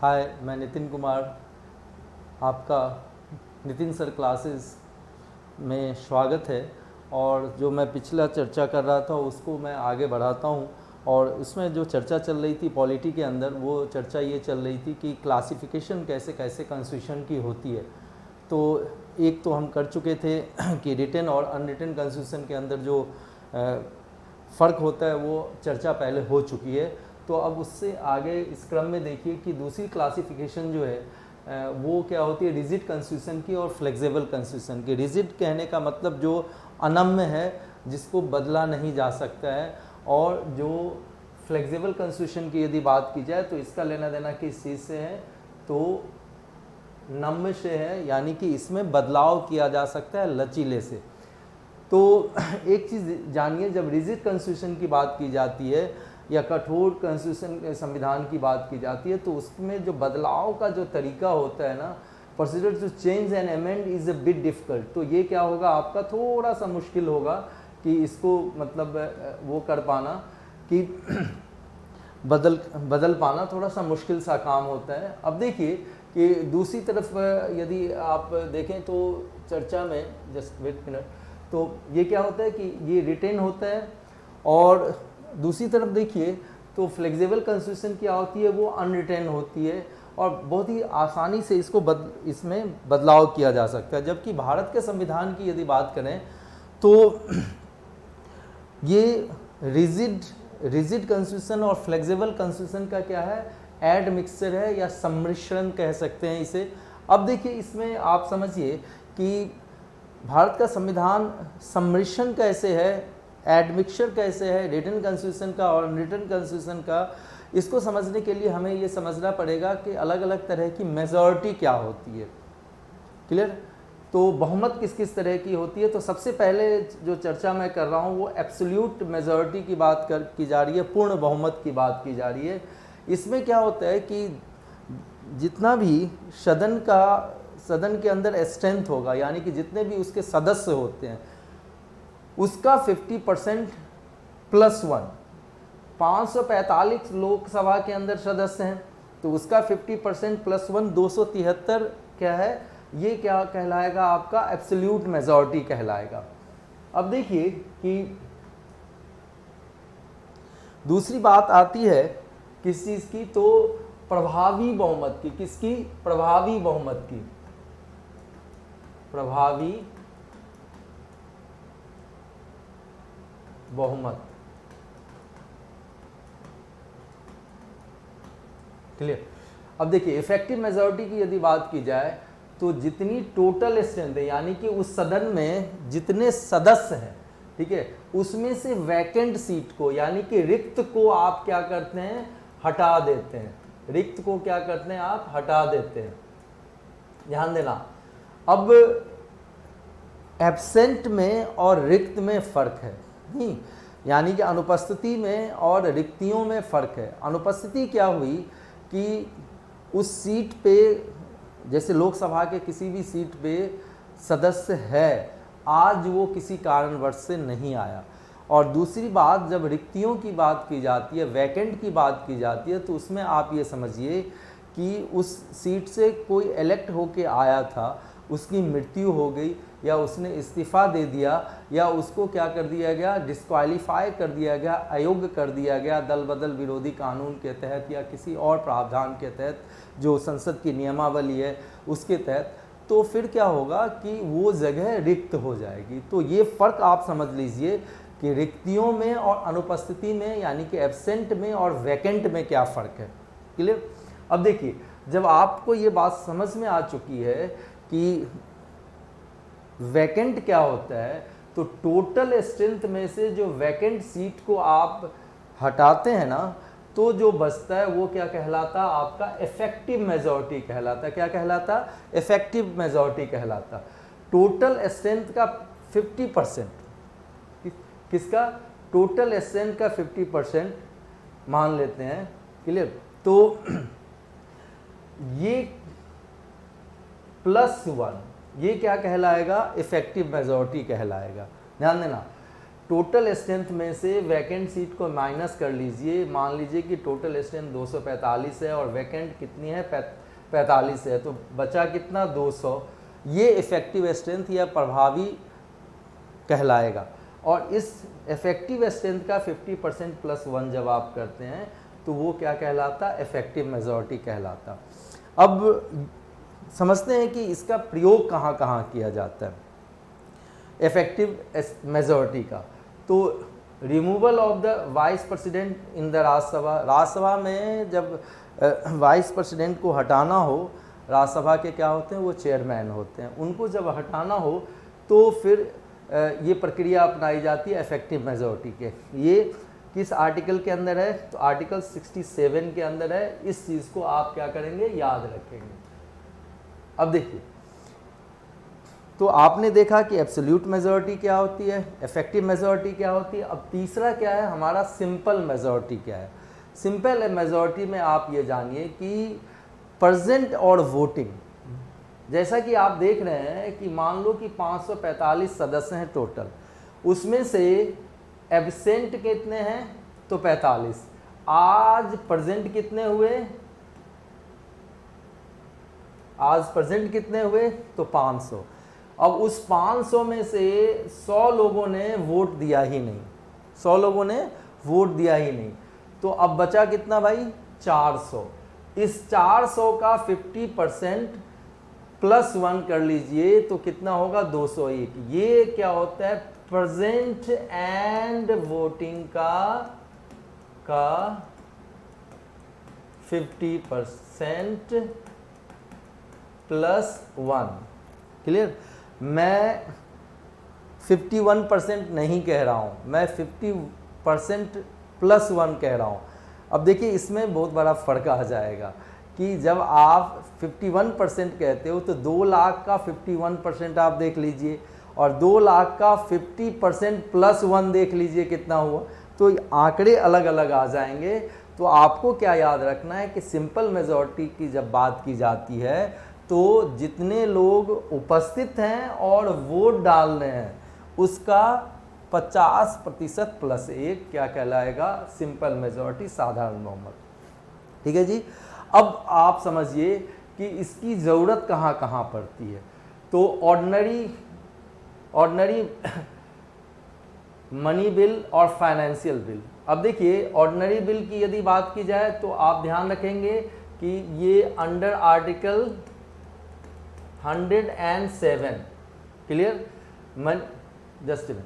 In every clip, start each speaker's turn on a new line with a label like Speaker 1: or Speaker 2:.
Speaker 1: हाय, मैं नितिन कुमार। आपका Nitin sir classes में स्वागत है। और जो मैं पिछला चर्चा कर रहा था उसको मैं आगे बढ़ाता हूँ। और उसमें जो चर्चा चल रही थी पॉलिटी के अंदर, वो चर्चा ये चल रही थी कि क्लासिफिकेशन कैसे कैसे कॉन्स्टिट्यूशन की होती है। तो एक तो हम कर चुके थे कि रिटन और अनरिटन कॉन्स्टिट्यूशन के अंदर जो फ़र्क होता है वो चर्चा पहले हो चुकी है। तो अब उससे आगे इस क्रम में देखिए कि दूसरी क्लासिफिकेशन जो है वो क्या होती है, रिजिड कॉन्स्टिट्यूशन की और फ्लेक्सिबल कॉन्स्टिट्यूशन की। रिजिड कहने का मतलब जो अनम्य है, जिसको बदला नहीं जा सकता है। और जो फ्लेक्सिबल कॉन्स्टिट्यूशन की यदि बात की जाए तो इसका लेना देना किस चीज़ से है, तो नम्य से है, यानी कि इसमें बदलाव किया जा सकता है लचीले से। तो एक चीज़ जानिए, जब रिजिड कॉन्स्टिट्यूशन की बात की जाती है या कठोर कॉन्स्टिट्यूशन संविधान की बात की जाती है, तो उसमें जो बदलाव का जो तरीका होता है ना, procedure to change and amend is a bit difficult. तो ये क्या होगा, आपका थोड़ा सा मुश्किल होगा कि इसको मतलब वो कर पाना कि बदल पाना थोड़ा सा मुश्किल सा काम होता है। अब देखिए कि दूसरी तरफ यदि आप देखें तो चर्चा में, जस्ट वेट मिनट, तो ये क्या होता है कि ये रिटेन होता है। और दूसरी तरफ देखिए तो फ्लेक्सिबल कॉन्स्टिट्यूशन क्या होती है, वो अनरिटेन होती है और बहुत ही आसानी से इसको इसमें बदलाव किया जा सकता है। जबकि भारत के संविधान की यदि बात करें तो ये रिजिड कॉन्स्टिट्यूशन और फ्लेक्सिबल कॉन्स्टिट्यूशन का क्या है, एड मिक्सचर है या सम्मिश्रण कह सकते हैं इसे। अब देखिए इसमें आप समझिए कि भारत का संविधान सम्मिश्रण कैसे है, एडमिक्सचर कैसे है रिटन कॉन्स्टिट्यूशन का और अनरिटन कॉन्स्टिट्यूशन का। इसको समझने के लिए हमें ये समझना पड़ेगा कि अलग अलग तरह की मेजॉरिटी क्या होती है। क्लियर? तो बहुमत किस किस तरह की होती है। तो सबसे पहले जो चर्चा मैं कर रहा हूँ वो एब्सोल्यूट मेजॉरिटी की बात की जा रही है, पूर्ण बहुमत की बात की जा रही है। इसमें क्या होता है कि जितना भी सदन के अंदर स्ट्रेंथ होगा, यानी कि जितने भी उसके सदस्य होते हैं, उसका 50% प्लस 1, 545 लोकसभा के अंदर सदस्य हैं, तो उसका 50% प्लस 1 273 क्या है, ये क्या कहलाएगा, आपका एब्सोल्यूट मेजॉरिटी कहलाएगा। अब देखिए कि दूसरी बात आती है किस चीज़ की, तो प्रभावी बहुमत की। किसकी? प्रभावी बहुमत की। प्रभावी बहुमत। क्लियर? अब देखिए इफेक्टिव मेजॉरिटी की यदि बात की जाए तो जितनी टोटल स्ट्रेंथ है, यानी कि उस सदन में जितने सदस्य हैं, ठीक है, उसमें से वैकेंट सीट को, यानी कि रिक्त को आप क्या करते हैं, हटा देते हैं। रिक्त को क्या करते हैं, आप हटा देते हैं। ध्यान देना। अब एब्सेंट में और रिक्त में फ़र्क है, नहीं, यानी कि अनुपस्थिति में और रिक्तियों में फ़र्क है। अनुपस्थिति क्या हुई कि उस सीट पे, जैसे लोकसभा के किसी भी सीट पे सदस्य है, आज वो किसी कारणवश से नहीं आया। और दूसरी बात, जब रिक्तियों की बात की जाती है, वैकेंट की बात की जाती है, तो उसमें आप ये समझिए कि उस सीट से कोई इलेक्ट होके आया था, उसकी मृत्यु हो गई या उसने इस्तीफ़ा दे दिया या उसको क्या कर दिया गया, डिस्क्वालीफाई कर दिया गया, अयोग्य कर दिया गया दल बदल विरोधी कानून के तहत या किसी और प्रावधान के तहत जो संसद की नियमावली है उसके तहत, तो फिर क्या होगा कि वो जगह रिक्त हो जाएगी। तो ये फ़र्क आप समझ लीजिए कि रिक्तियों में और अनुपस्थिति में, यानी कि एब्सेंट में और वैकेंट में क्या फ़र्क है। क्लियर? अब देखिए जब आपको ये बात समझ में आ चुकी है कि वैकेंट क्या होता है, तो टोटल स्ट्रेंथ में से जो वैकेंट सीट को आप हटाते हैं ना, तो जो बचता है वो क्या कहलाता, आपका इफेक्टिव मेजॉरिटी कहलाता। क्या कहलाता? इफेक्टिव मेजॉरिटी कहलाता। टोटल स्ट्रेंथ का 50%, किसका? टोटल स्ट्रेंथ का 50% मान लेते हैं। क्लियर? तो ये प्लस 1, ये क्या कहलाएगा, इफेक्टिव मेजॉरिटी कहलाएगा। ध्यान देना। टोटल स्ट्रेंथ में से वैकेंट सीट को माइनस कर लीजिए, मान लीजिए कि टोटल स्ट्रेंथ 245 है और वैकेंट कितनी है 45 है, तो बचा कितना 200। ये इफेक्टिव स्ट्रेंथ या प्रभावी कहलाएगा। और इस इफेक्टिव स्ट्रेंथ का 50% प्लस 1 जब आप करते हैं तो वो क्या कहलाता, इफेक्टिव मेजॉरिटी कहलाता। अब समझते हैं कि इसका प्रयोग कहाँ कहाँ किया जाता है इफेक्टिव मेजॉरिटी का। तो removal of the vice president in the Rajya Sabha, Rajya Sabha में जब वाइस प्रेसिडेंट को हटाना हो, राज्यसभा के क्या होते हैं, वो चेयरमैन होते हैं, उनको जब हटाना हो तो फिर ये प्रक्रिया अपनाई जाती है इफेक्टिव मेजॉरिटी के। ये किस आर्टिकल के अंदर है, तो आर्टिकल 67 के अंदर है। इस चीज़ को आप क्या करेंगे, याद रखेंगे। अब देखिए, तो आपने देखा कि एब्सोल्यूट मेजॉरिटी क्या होती है, इफेक्टिव मेजॉरिटी क्या होती है। अब तीसरा क्या है हमारा, सिंपल मेजॉरिटी क्या है। सिंपल मेजॉरिटी में आप ये जानिए कि प्रेजेंट और वोटिंग, जैसा कि आप देख रहे हैं कि मान लो कि 545 सदस्य हैं टोटल, उसमें से एब्सेंट कितने हैं, तो 45। आज प्रेजेंट कितने हुए, आज प्रेजेंट कितने हुए, तो 500। अब उस 500 में से 100 लोगों ने वोट दिया ही नहीं, 100 लोगों ने वोट दिया ही नहीं, तो अब बचा कितना भाई, 400। इस 400 का 50% प्लस 1 कर लीजिए तो कितना होगा, 201। ये क्या होता है, प्रेजेंट एंड वोटिंग का 50% प्लस 1। क्लियर। मैं 51% नहीं कह रहा हूँ, मैं 50% प्लस 1 कह रहा हूँ। अब देखिए इसमें बहुत बड़ा फ़र्क आ जाएगा कि जब आप 51% कहते हो तो 2 लाख का 51% आप देख लीजिए और 2 लाख का 50% प्लस 1 देख लीजिए कितना हुआ, तो आंकड़े अलग अलग आ जाएंगे। तो आपको क्या याद रखना है कि सिंपल मेजॉरिटी की जब बात की जाती है तो जितने लोग उपस्थित हैं और वोट डाल रहे हैं उसका 50% प्लस 1 क्या कहलाएगा, सिंपल मेजॉरिटी, साधारण बहुमत। ठीक है जी। अब आप समझिए कि इसकी ज़रूरत कहाँ कहाँ पड़ती है। तो ऑर्डिनरी मनी बिल और फाइनेंशियल बिल। अब देखिए ऑर्डिनरी बिल की यदि बात की जाए तो आप ध्यान रखेंगे कि ये under article 107, clear. Just a minute,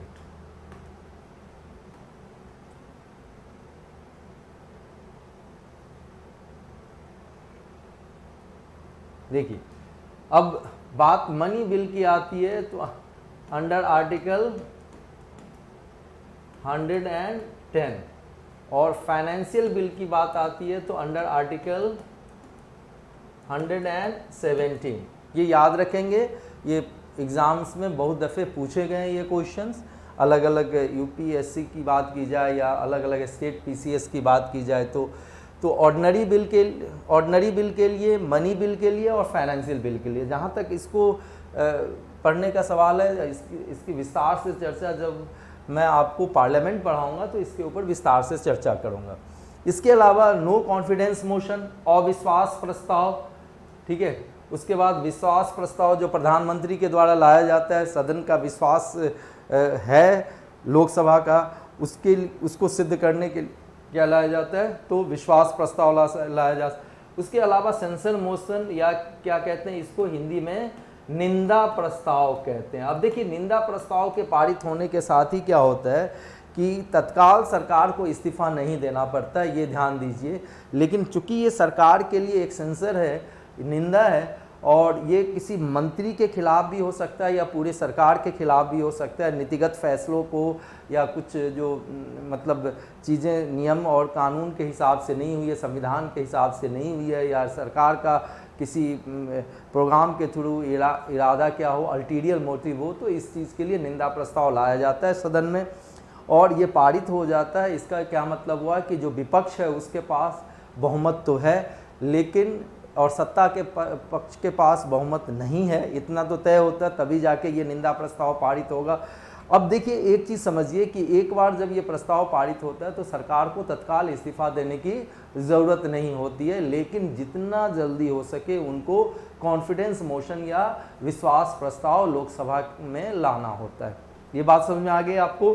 Speaker 1: देखिए अब बात मनी बिल की आती है तो अंडर आर्टिकल 110, और फाइनेंशियल बिल की बात आती है तो अंडर आर्टिकल 117। ये याद रखेंगे, ये एग्ज़ाम्स में बहुत दफ़े पूछे गए हैं ये क्वेश्चंस। अलग अलग यूपीएससी की बात की जाए या अलग अलग स्टेट पीसीएस की बात की जाए तो ऑर्डिनरी बिल के लिए, मनी बिल के लिए और फाइनेंशियल बिल के लिए, जहाँ तक इसको पढ़ने का सवाल है, इसकी विस्तार से चर्चा जब मैं आपको पार्लियामेंट पढ़ाऊँगा तो इसके ऊपर विस्तार से चर्चा करूँगा। इसके अलावा नो कॉन्फिडेंस मोशन, अविश्वास प्रस्ताव, ठीक है। उसके बाद विश्वास प्रस्ताव जो प्रधानमंत्री के द्वारा लाया जाता है, सदन का विश्वास है लोकसभा का, उसको सिद्ध करने के क्या लाया जाता है, तो विश्वास प्रस्ताव लाया जाता है। उसके अलावा सेंसर मोशन या क्या कहते हैं इसको हिंदी में, निंदा प्रस्ताव कहते हैं। अब देखिए निंदा प्रस्ताव के पारित होने के साथ ही क्या होता है कि तत्काल सरकार को इस्तीफा नहीं देना पड़ता है, ये ध्यान दीजिए। लेकिन चूंकि ये सरकार के लिए एक सेंसर है, निंदा है, और ये किसी मंत्री के खिलाफ भी हो सकता है या पूरे सरकार के खिलाफ भी हो सकता है, नीतिगत फैसलों को या कुछ जो मतलब चीज़ें नियम और कानून के हिसाब से नहीं हुई है, संविधान के हिसाब से नहीं हुई है, या सरकार का किसी प्रोग्राम के थ्रू इरादा क्या हो, अल्टीरियर मोटिव हो, तो इस चीज़ के लिए निंदा प्रस्ताव लाया जाता है सदन में और ये पारित हो जाता है। इसका क्या मतलब हुआ कि जो विपक्ष है उसके पास बहुमत तो है लेकिन, और सत्ता के पक्ष के पास बहुमत नहीं है, इतना तो तय होता है, तभी जाके ये निंदा प्रस्ताव पारित होगा। अब देखिए एक चीज़ समझिए कि एक बार जब ये प्रस्ताव पारित होता है तो सरकार को तत्काल इस्तीफा देने की ज़रूरत नहीं होती है, लेकिन जितना जल्दी हो सके उनको कॉन्फिडेंस मोशन या विश्वास प्रस्ताव लोकसभा में लाना होता है। ये बात समझ में आ गई आपको।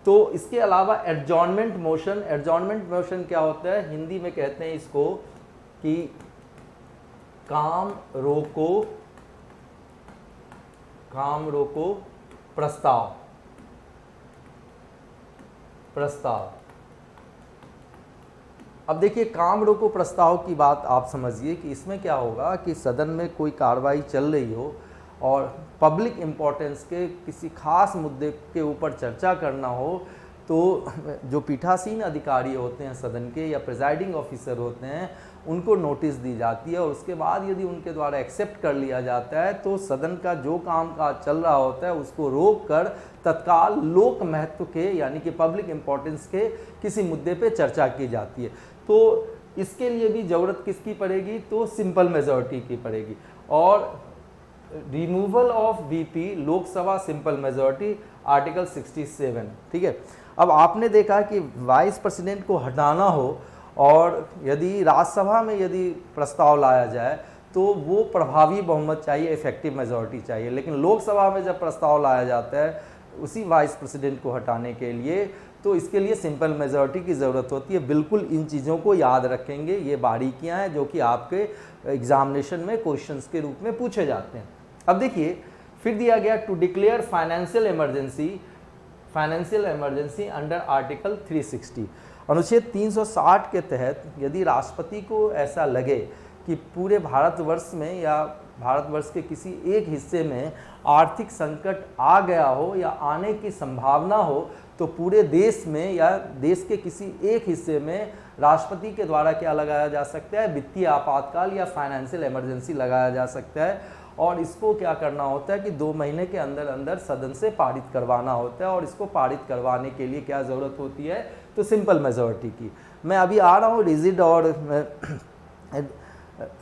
Speaker 1: तो इसके अलावा एडजॉर्नमेंट मोशन क्या होता है, हिंदी में कहते हैं इसको कि काम रोको प्रस्ताव। अब देखिए काम रोको प्रस्ताव की बात आप समझिए कि इसमें क्या होगा कि सदन में कोई कार्रवाई चल रही हो और पब्लिक इम्पोर्टेंस के किसी खास मुद्दे के ऊपर चर्चा करना हो, तो जो पीठासीन अधिकारी होते हैं सदन के या प्रिजाइडिंग ऑफिसर होते हैं उनको नोटिस दी जाती है, और उसके बाद यदि उनके द्वारा एक्सेप्ट कर लिया जाता है तो सदन का जो काम काज चल रहा होता है उसको रोक कर तत्काल लोक महत्व के यानी कि पब्लिक इम्पोर्टेंस के किसी मुद्दे पे चर्चा की जाती है। तो इसके लिए भी ज़रूरत किसकी पड़ेगी, तो सिंपल मेजॉरिटी की पड़ेगी। और removal of VP Lok Sabha simple majority article 67, ठीक है। अब आपने देखा कि वाइस प्रेसिडेंट को हटाना हो और यदि राज्यसभा में यदि प्रस्ताव लाया जाए तो वो प्रभावी बहुमत चाहिए, इफेक्टिव मेजॉरिटी चाहिए, लेकिन लोकसभा में जब प्रस्ताव लाया जाता है उसी वाइस प्रेसिडेंट को हटाने के लिए तो इसके लिए सिंपल मेजॉरिटी की ज़रूरत होती है। बिल्कुल इन चीज़ों को याद रखेंगे, ये बारीकियां हैं जो कि आपके एग्जामिनेशन में क्वेश्चंस के रूप में पूछे जाते हैं। अब देखिए फिर दिया गया to declare financial emergency under article 360। अनुच्छेद 360 के तहत यदि राष्ट्रपति को ऐसा लगे कि पूरे भारतवर्ष में या भारतवर्ष के किसी एक हिस्से में आर्थिक संकट आ गया हो या आने की संभावना हो, तो पूरे देश में या देश के किसी एक हिस्से में राष्ट्रपति के द्वारा क्या लगाया जा सकता है, वित्तीय आपातकाल या फाइनेंशियल इमरजेंसी लगाया जा सकता है। और इसको क्या करना होता है कि 2 महीने के अंदर अंदर सदन से पारित करवाना होता है। और इसको पारित करवाने के लिए क्या ज़रूरत होती है, तो सिंपल मेजॉरिटी की। मैं अभी आ रहा हूँ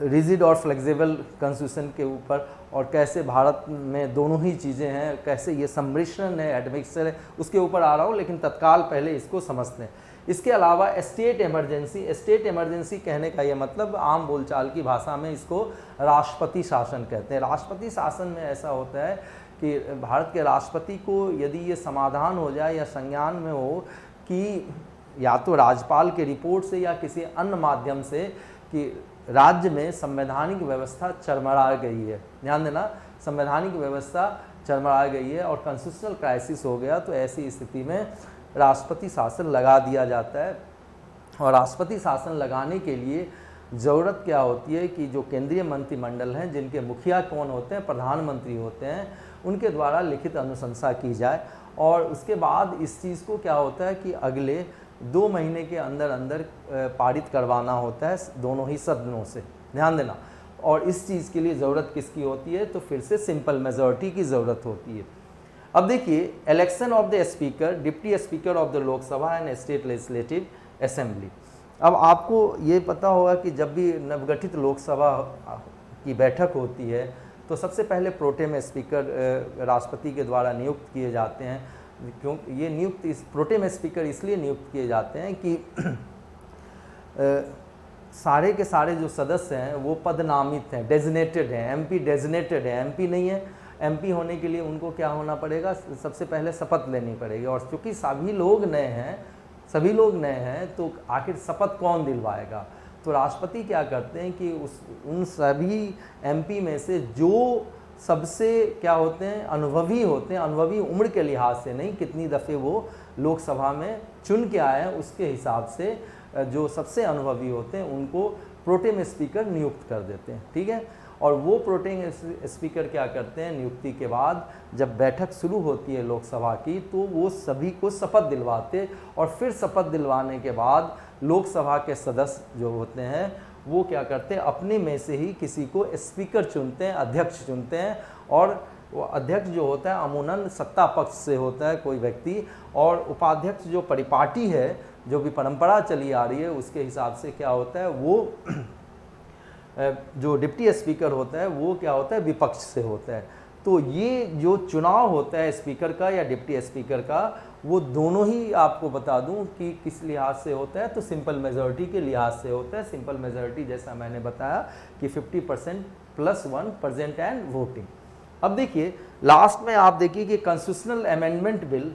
Speaker 1: रिजिड और फ्लेक्सिबल कॉन्स्टिट्यूशन के ऊपर, और कैसे भारत में दोनों ही चीज़ें हैं, कैसे ये सम्मिश्रण है, एडमिक्सचर है, उसके ऊपर आ रहा हूँ, लेकिन तत्काल पहले इसको समझते हैं। इसके अलावा स्टेट इमरजेंसी कहने का ये मतलब आम बोलचाल की भाषा में इसको राष्ट्रपति शासन कहते हैं। राष्ट्रपति शासन में ऐसा होता है कि भारत के राष्ट्रपति को यदि ये समाधान हो जाए या संज्ञान में हो कि या तो राज्यपाल के रिपोर्ट से या किसी अन्य माध्यम से कि राज्य में संवैधानिक व्यवस्था चरमरा गई है, ध्यान देना, संवैधानिक व्यवस्था चरमरा गई है और कॉन्स्टिट्यूशनल क्राइसिस हो गया, तो ऐसी स्थिति में राष्ट्रपति शासन लगा दिया जाता है। और राष्ट्रपति शासन लगाने के लिए ज़रूरत क्या होती है कि जो केंद्रीय मंत्रिमंडल हैं, जिनके मुखिया कौन होते हैं, प्रधानमंत्री होते हैं, उनके द्वारा लिखित अनुशंसा की जाए। और उसके बाद इस चीज़ को क्या होता है कि अगले 2 महीने के अंदर अंदर पारित करवाना होता है दोनों ही सदनों से, ध्यान देना। और इस चीज़ के लिए ज़रूरत किसकी होती है, तो फिर से सिंपल मेजॉरिटी की ज़रूरत होती है। अब देखिए election of the speaker, deputy speaker of the Lok Sabha and state legislative assembly. अब आपको ये पता होगा कि जब भी नवगठित लोकसभा की बैठक होती है तो सबसे पहले प्रोटेम स्पीकर राष्ट्रपति के द्वारा नियुक्त किए जाते हैं। क्यों ये नियुक्त प्रोटेम स्पीकर इसलिए नियुक्त किए जाते हैं कि सारे के सारे जो सदस्य हैं वो पदनामित हैं, डेजिनेटेड हैं, एमपी डेजिनेटेड है, एमपी नहीं है। एमपी होने के लिए उनको क्या होना पड़ेगा, सबसे पहले शपथ लेनी पड़ेगी। और चूँकि सभी लोग नए हैं तो आखिर शपथ कौन दिलवाएगा, तो राष्ट्रपति क्या करते हैं कि उन सभी एमपी में से जो सबसे क्या होते हैं, अनुभवी होते हैं, अनुभवी उम्र के लिहाज से नहीं, कितनी दफ़े वो लोकसभा में चुन के आए हैं उसके हिसाब से जो सबसे अनुभवी होते हैं उनको प्रोटेम स्पीकर नियुक्त कर देते हैं, ठीक है। और वो प्रोटेम स्पीकर क्या करते हैं, नियुक्ति के बाद जब बैठक शुरू होती है लोकसभा की तो वो सभी को शपथ दिलवाते, और फिर शपथ दिलवाने के बाद लोकसभा के सदस्य जो होते हैं वो क्या करते हैं, अपने में से ही किसी को स्पीकर चुनते हैं, अध्यक्ष चुनते हैं। और वो अध्यक्ष जो होता है अमूमन सत्ता पक्ष से होता है कोई व्यक्ति, और उपाध्यक्ष जो परिपाटी है, जो भी परंपरा चली आ रही है उसके हिसाब से क्या होता है, वो जो डिप्टी स्पीकर होता है वो क्या होता है, विपक्ष से होता है। तो ये जो चुनाव होता है स्पीकर का या डिप्टी स्पीकर का, वो दोनों ही आपको बता दूं कि किस लिहाज से होता है, तो सिंपल मेजॉरिटी के लिहाज से होता है। सिंपल मेजॉरिटी जैसा मैंने बताया कि 50% + 1 प्रेजेंट एंड वोटिंग। अब देखिए लास्ट में आप देखिए कि कॉन्स्टिट्यूशनल अमेंडमेंट बिल,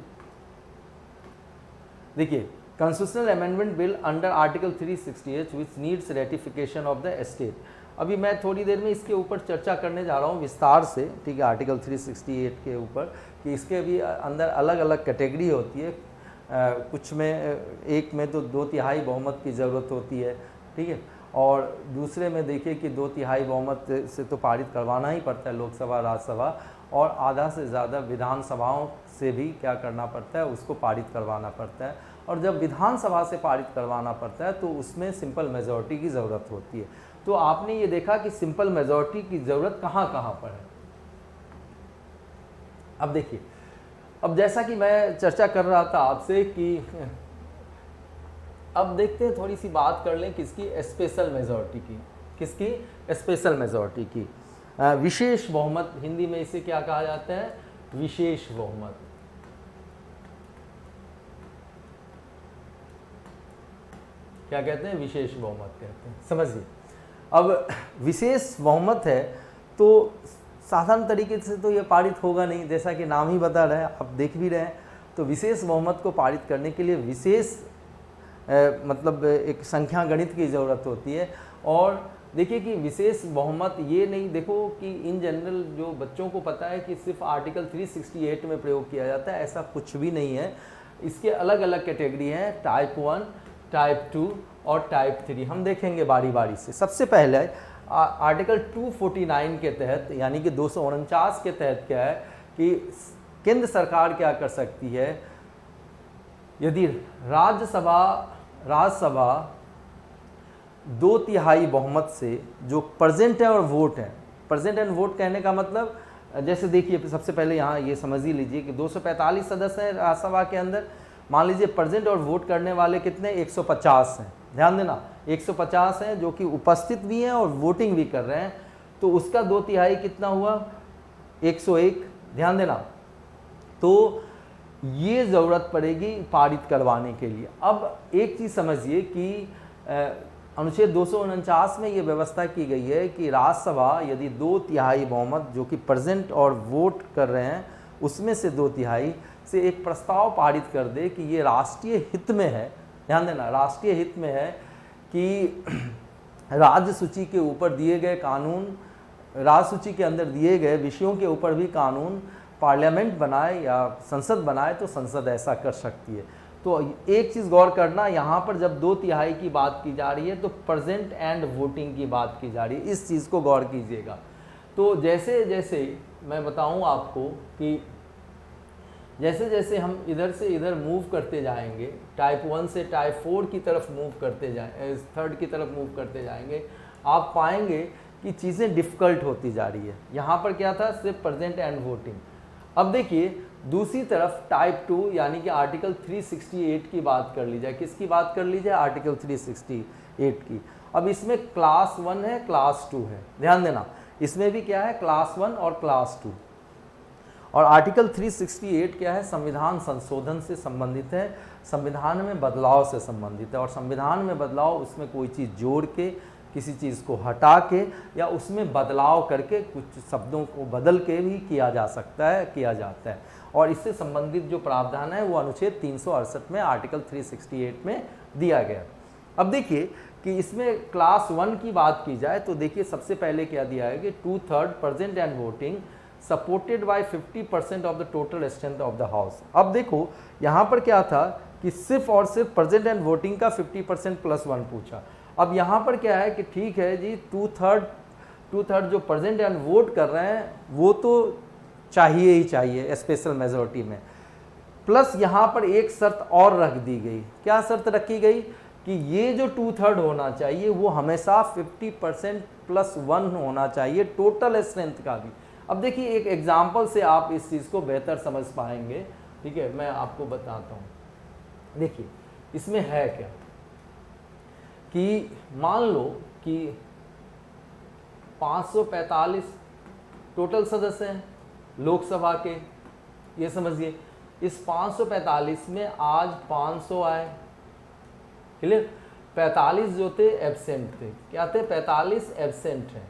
Speaker 1: देखिए constitutional amendment bill under article 368 which needs ratification of the state. अभी मैं थोड़ी देर में इसके ऊपर चर्चा करने जा रहा हूँ विस्तार से, ठीक है, आर्टिकल 368 के ऊपर, कि इसके भी अंदर अलग अलग कैटेगरी होती है। कुछ में एक में तो 2/3 बहुमत की ज़रूरत होती है, ठीक है, और दूसरे में देखिए कि 2/3 बहुमत से तो पारित करवाना ही पड़ता है लोकसभा राज्यसभा, और आधा से ज़्यादा विधानसभाओं से भी क्या करना पड़ता है, उसको पारित करवाना पड़ता है। और जब विधानसभा से पारित करवाना पड़ता है तो उसमें सिंपल मेजॉरिटी की ज़रूरत होती है। तो आपने ये देखा कि सिंपल मेजॉरिटी की ज़रूरत कहाँ कहाँ पर है। अब देखिए, अब जैसा कि मैं चर्चा कर रहा था आपसे कि अब देखते हैं, थोड़ी सी बात कर लें किसकी, स्पेशल मेजॉरिटी की। किसकी? स्पेशल मेजॉरिटी की। विशेष बहुमत, हिंदी में इसे क्या कहा जाता है? विशेष बहुमत। क्या कहते हैं? विशेष बहुमत कहते हैं। समझिए, अब विशेष बहुमत है तो साधारण तरीके से तो ये पारित होगा नहीं, जैसा कि नाम ही बता रहे हैं, आप देख भी रहे हैं। तो विशेष बहुमत को पारित करने के लिए विशेष मतलब एक संख्या गणित की ज़रूरत होती है। और देखिए कि विशेष बहुमत ये नहीं, देखो कि इन जनरल जो बच्चों को पता है कि सिर्फ आर्टिकल 368 में प्रयोग किया जाता है, ऐसा कुछ भी नहीं है। इसके अलग अलग कैटेगरी हैं, टाइप 1, टाइप 2 और टाइप 3। हम देखेंगे बारी बारी से। सबसे पहले आर्टिकल 249 के तहत, यानी कि 249 के तहत क्या है कि केंद्र सरकार क्या कर सकती है, यदि राज्यसभा 2/3 बहुमत से जो प्रेजेंट है और वोट है, प्रेजेंट एंड वोट कहने का मतलब, जैसे देखिए सबसे पहले यहाँ ये समझ ही लीजिए कि 245 सदस्य हैं राज्यसभा के अंदर। मान लीजिए प्रेजेंट और वोट करने वाले कितने? 150 हैं। ध्यान देना, 150 हैं जो कि उपस्थित भी हैं और वोटिंग भी कर रहे हैं। तो उसका 2/3 कितना हुआ? 101। ध्यान देना, तो ये ज़रूरत पड़ेगी पारित करवाने के लिए। अब एक चीज़ समझिए कि अनुच्छेद 249 में ये व्यवस्था की गई है कि राज्यसभा यदि 2/3 बहुमत जो कि प्रेजेंट और वोट कर रहे हैं उसमें से 2/3 से एक प्रस्ताव पारित कर दे कि ये राष्ट्रीय हित में है। ध्यान देना, राष्ट्रीय हित में है कि राज्य सूची के ऊपर दिए गए कानून, राज्य सूची के अंदर दिए गए विषयों के ऊपर भी कानून पार्लियामेंट बनाए या संसद बनाए, तो संसद ऐसा कर सकती है। तो एक चीज़ गौर करना, यहाँ पर जब 2/3 की बात की जा रही है तो प्रेजेंट एंड वोटिंग की बात की जा रही है, इस चीज़ को गौर कीजिएगा। तो जैसे जैसे मैं बताऊँ आपको कि जैसे जैसे हम इधर से इधर मूव करते जाएंगे, टाइप 1 से टाइप 4 की तरफ मूव करते जाएं, थर्ड की तरफ मूव करते जाएंगे, आप पाएंगे कि चीज़ें डिफ़िकल्ट होती जा रही है। यहाँ पर क्या था? सिर्फ प्रेजेंट एंड वोटिंग। अब देखिए दूसरी तरफ टाइप 2 यानी कि आर्टिकल 368 की बात कर ली जाए। किसकी बात कर ली जाए? आर्टिकल 368 की। अब इसमें क्लास 1 है, क्लास 2 है। ध्यान देना, इसमें भी क्या है? क्लास 1 और क्लास 2। और आर्टिकल 368 क्या है? संविधान संशोधन से संबंधित है, संविधान में बदलाव से संबंधित है। और संविधान में बदलाव, उसमें कोई चीज़ जोड़ के, किसी चीज़ को हटा के या उसमें बदलाव करके, कुछ शब्दों को बदल के भी किया जा सकता है, किया जाता है। और इससे संबंधित जो प्रावधान है वो अनुच्छेद 368 में आर्टिकल 368 में दिया गया। अब देखिए कि इसमें क्लास 1 की बात की जाए तो देखिए सबसे पहले क्या दिया है कि 2/3 present and voting supported by 50% of the total strength of the house. अब देखो यहाँ पर क्या था कि सिर्फ और सिर्फ प्रेजेंट एंड वोटिंग का 50% + 1 पूछा। अब यहाँ पर क्या है कि ठीक है जी, 2/3 जो प्रेजेंट एंड वोट कर रहे हैं वो तो चाहिए ही चाहिए स्पेशल मेजॉरिटी में, प्लस यहाँ पर एक शर्त और रख दी गई। क्या शर्त रखी गई? कि ये जो 2/3 होना चाहिए वो हमेशा 50% + 1 होना चाहिए टोटल स्ट्रेंथ का भी। अब देखिए एक एग्जाम्पल से आप इस चीज़ को बेहतर समझ पाएंगे, ठीक है, मैं आपको बताता हूँ। देखिए इसमें है क्या कि मान लो कि 545 टोटल सदस्य हैं, लोकसभा के, ये समझिए इस 545 में आज 500 आए, क्लियर। 45 जो थे एब्सेंट थे, क्या थे, 45 एब्सेंट हैं,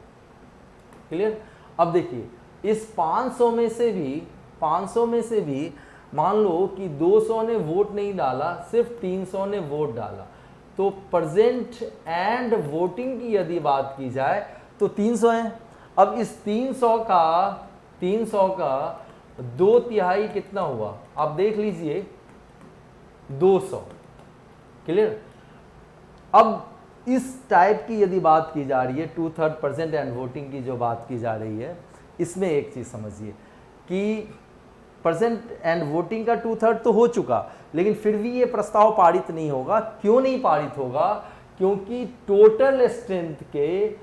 Speaker 1: क्लियर। अब देखिए इस 500 में से भी मान लो कि 200 ने वोट नहीं डाला, सिर्फ 300 ने वोट डाला, तो प्रेजेंट एंड वोटिंग की यदि बात की जाए तो 300 है। अब इस 300 का 2/3 कितना हुआ, आप देख लीजिए 200, क्लियर। अब इस टाइप की यदि बात की जा रही है 2/3 प्रेजेंट एंड वोटिंग की जो बात की जा रही है, इसमें एक चीज समझिए कि प्रेजेंट एंड वोटिंग का 2/3 तो हो चुका, लेकिन फिर भी ये प्रस्ताव पारित नहीं होगा। क्यों नहीं पारित होगा, क्योंकि टोटल स्ट्रेंथ के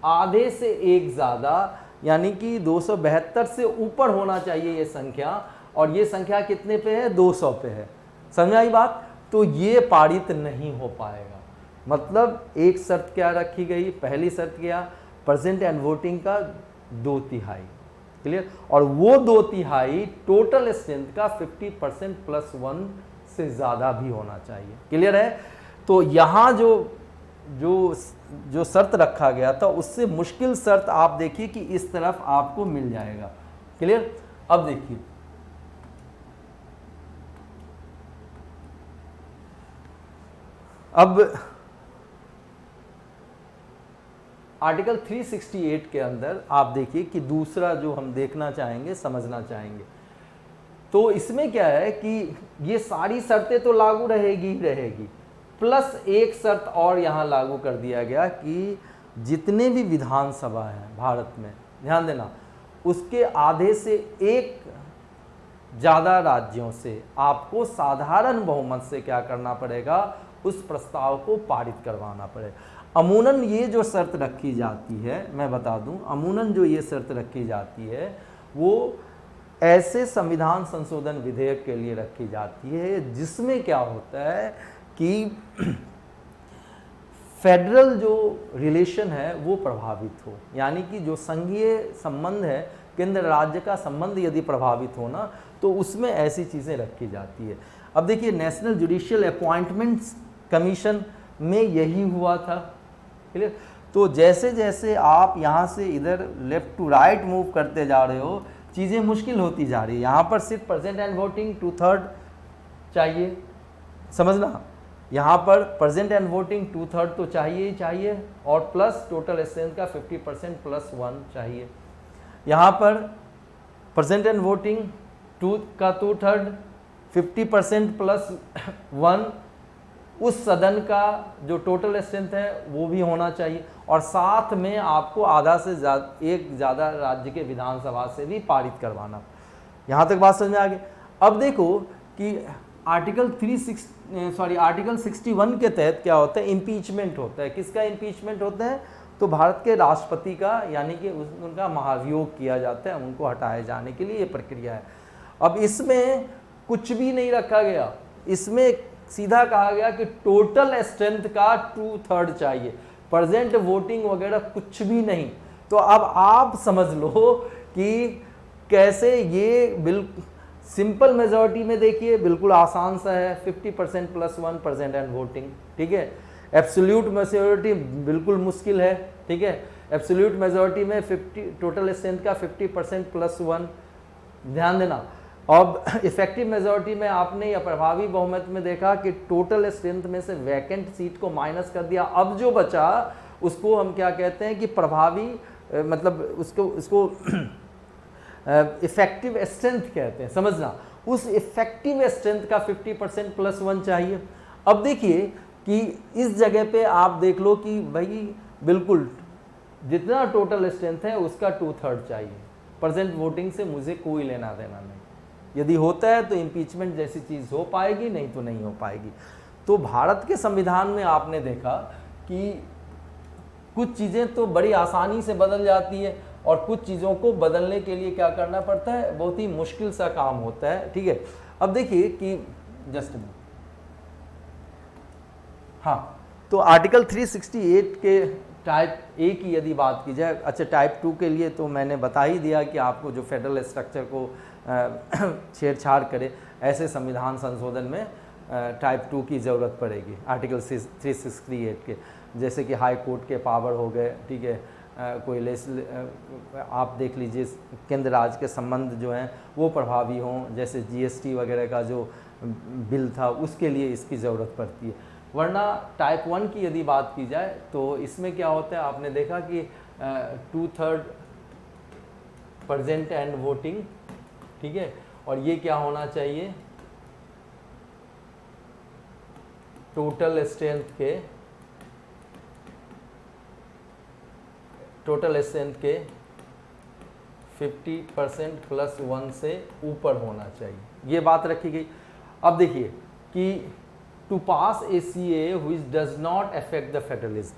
Speaker 1: आधे से एक ज्यादा, यानी कि 272 से ऊपर होना चाहिए ये संख्या, और ये संख्या कितने पे है, 200 पे है, समझ आई बात। तो ये पारित नहीं हो पाएगा। मतलब एक शर्त क्या रखी गई, पहली शर्त क्या, प्रेजेंट एंड वोटिंग का 2/3, क्लियर, और वो 2/3 टोटल स्ट्रेंथ का 50% + 1 से ज्यादा भी होना चाहिए, क्लियर है। तो यहाँ जो शर्त रखा गया था उससे मुश्किल शर्त आप देखिए कि इस तरफ आपको मिल जाएगा, क्लियर। अब देखिए अब आर्टिकल 368 के अंदर आप देखिए कि दूसरा जो हम देखना चाहेंगे, समझना चाहेंगे, तो इसमें क्या है कि ये सारी शर्तें तो लागू रहेगी, प्लस एक शर्त और यहाँ लागू कर दिया गया कि जितने भी विधानसभा हैं भारत में, ध्यान देना, उसके आधे से एक ज़्यादा राज्यों से आपको साधारण बहुमत से क्या करना पड़ेगा, उस प्रस्ताव को पारित करवाना पड़ेगा। अमूनन ये जो शर्त रखी जाती है, मैं बता दूं, अमूनन जो ये शर्त रखी जाती है वो ऐसे संविधान संशोधन विधेयक के लिए रखी जाती है जिसमें क्या होता है कि फेडरल जो रिलेशन है वो प्रभावित हो, यानी कि जो संघीय संबंध है, केंद्र राज्य का संबंध यदि प्रभावित हो ना, तो उसमें ऐसी चीज़ें रखी जाती है। अब देखिए नेशनल जुडिशियल अपॉइंटमेंट्स कमीशन में यही हुआ था, क्लियर। तो जैसे जैसे आप यहाँ से इधर लेफ्ट टू राइट मूव करते जा रहे हो, चीज़ें मुश्किल होती जा रही है। यहाँ पर सिर्फ प्रेजेंट एंड वोटिंग 2/3 चाहिए, समझना, यहाँ पर प्रेजेंट एंड वोटिंग 2/3 तो चाहिए ही चाहिए, और प्लस टोटल स्ट्रेंथ का 50% + 1 चाहिए। यहाँ पर प्रेजेंट एंड वोटिंग 2/3 50% + 1 उस सदन का जो टोटल स्ट्रेंथ है वो भी होना चाहिए, और साथ में आपको आधा से एक ज़्यादा राज्य के विधानसभा से भी पारित करवाना। यहाँ तक बात समझ में आ गई। अब देखो कि आर्टिकल 61 के तहत क्या होता है, इम्पीचमेंट होता है। किसका इम्पीचमेंट होता है, तो भारत के राष्ट्रपति का, यानी कि उनका महाभियोग किया जाता है, उनको हटाए जाने के लिए ये प्रक्रिया है। अब इसमें कुछ भी नहीं रखा गया, इसमें सीधा कहा गया कि टोटल स्ट्रेंथ का 2/3 चाहिए, प्रेजेंट वोटिंग वगैरह कुछ भी नहीं। तो अब आप समझ लो कि कैसे ये बिल्कुल सिंपल मेजॉरिटी में, देखिए बिल्कुल आसान सा है, 50% + 1 प्रेजेंट एंड वोटिंग, ठीक है। एब्सोल्यूट मेजॉरिटी बिल्कुल मुश्किल है, ठीक है। एब्सोल्यूट मेजॉरिटी में 50 टोटल स्ट्रेंथ का 50% + 1, ध्यान देना। अब इफेक्टिव मेजॉरिटी में आपने या प्रभावी बहुमत में देखा कि टोटल स्ट्रेंथ में से वैकेंट सीट को माइनस कर दिया, अब जो बचा उसको हम क्या कहते हैं कि प्रभावी, मतलब उसको इफेक्टिव स्ट्रेंथ कहते हैं, समझना। उस इफेक्टिव स्ट्रेंथ का 50% + 1 चाहिए। अब देखिए कि इस जगह पे आप देख लो कि भाई बिल्कुल जितना टोटल स्ट्रेंथ है उसका 2/3 चाहिए, प्रेजेंट वोटिंग से मुझे कोई लेना देना नहीं। यदि होता है तो इम्पीचमेंट जैसी चीज़ हो पाएगी, नहीं तो नहीं हो पाएगी। तो भारत के संविधान में आपने देखा कि कुछ चीज़ें तो बड़ी आसानी से बदल जाती है, और कुछ चीज़ों को बदलने के लिए क्या करना पड़ता है, बहुत ही मुश्किल सा काम होता है, ठीक है। अब देखिए कि जस्ट हाँ, तो आर्टिकल 368 के टाइप ए की यदि बात की जाए, अच्छा टाइप 2 के लिए तो मैंने बता ही दिया कि आपको जो फेडरल स्ट्रक्चर को छेड़छाड़ करे ऐसे संविधान संशोधन में टाइप 2 की ज़रूरत पड़ेगी आर्टिकल 368 के, जैसे कि हाई कोर्ट के पावर हो गए, ठीक है, कोई आप देख लीजिए केंद्र राज्य के संबंध जो हैं वो प्रभावी हों, जैसे जीएसटी वगैरह का जो बिल था उसके लिए इसकी ज़रूरत पड़ती है। वरना टाइप 1 की यदि बात की जाए तो इसमें क्या होता है, आपने देखा कि 2/3 प्रेजेंट एंड वोटिंग, ठीक है, और ये क्या होना चाहिए, टोटल स्ट्रेंथ के 50% + 1 से ऊपर होना चाहिए, ये बात रखी गई। अब देखिए कि to pass a CAA which does not affect the federalism,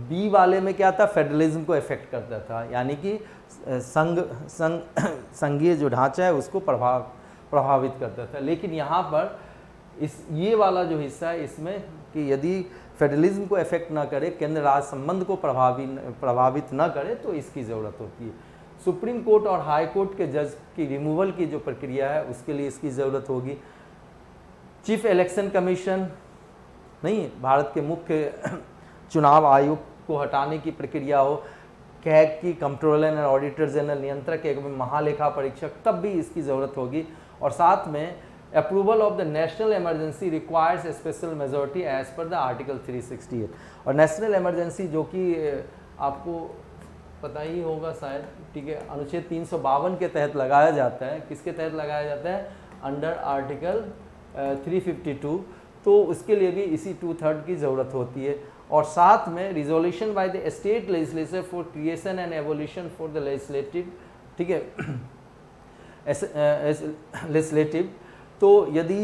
Speaker 1: B वाले में क्या था, फेडरलिज्म को अफेक्ट करता था, यानी कि संघीय जो ढांचा है उसको प्रभावित करता था। लेकिन यहाँ पर ये वाला जो हिस्सा है इसमें कि यदि फेडरलिज्म को अफेक्ट ना करे, केंद्र राज्य संबंध को प्रभावित ना करे तो इसकी ज़रूरत होती है। सुप्रीम कोर्ट और हाई कोर्ट के जज की रिमूवल की जो प्रक्रिया है उसके लिए इसकी ज़रूरत होगी। चीफ इलेक्शन कमीशन नहीं, भारत के मुख्य चुनाव आयोग को हटाने की प्रक्रिया हो, कैग की कंट्रोलर एंड ऑडिटर जनरल, नियंत्रक एवं महालेखा परीक्षक, तब भी इसकी ज़रूरत होगी। और साथ में approval of the national emergency requires special majority as per the article 368, और नेशनल इमरजेंसी जो कि आपको पता ही होगा शायद, ठीक है, अनुच्छेद 352 के तहत लगाया जाता है। किसके तहत लगाया जाता है, अंडर आर्टिकल 352, तो उसके लिए भी इसी 2/3 की ज़रूरत होती है। और साथ में resolution by the state legislature for creation and evolution for the legislative, ठीक है, लेजिस्लेटिव, तो यदि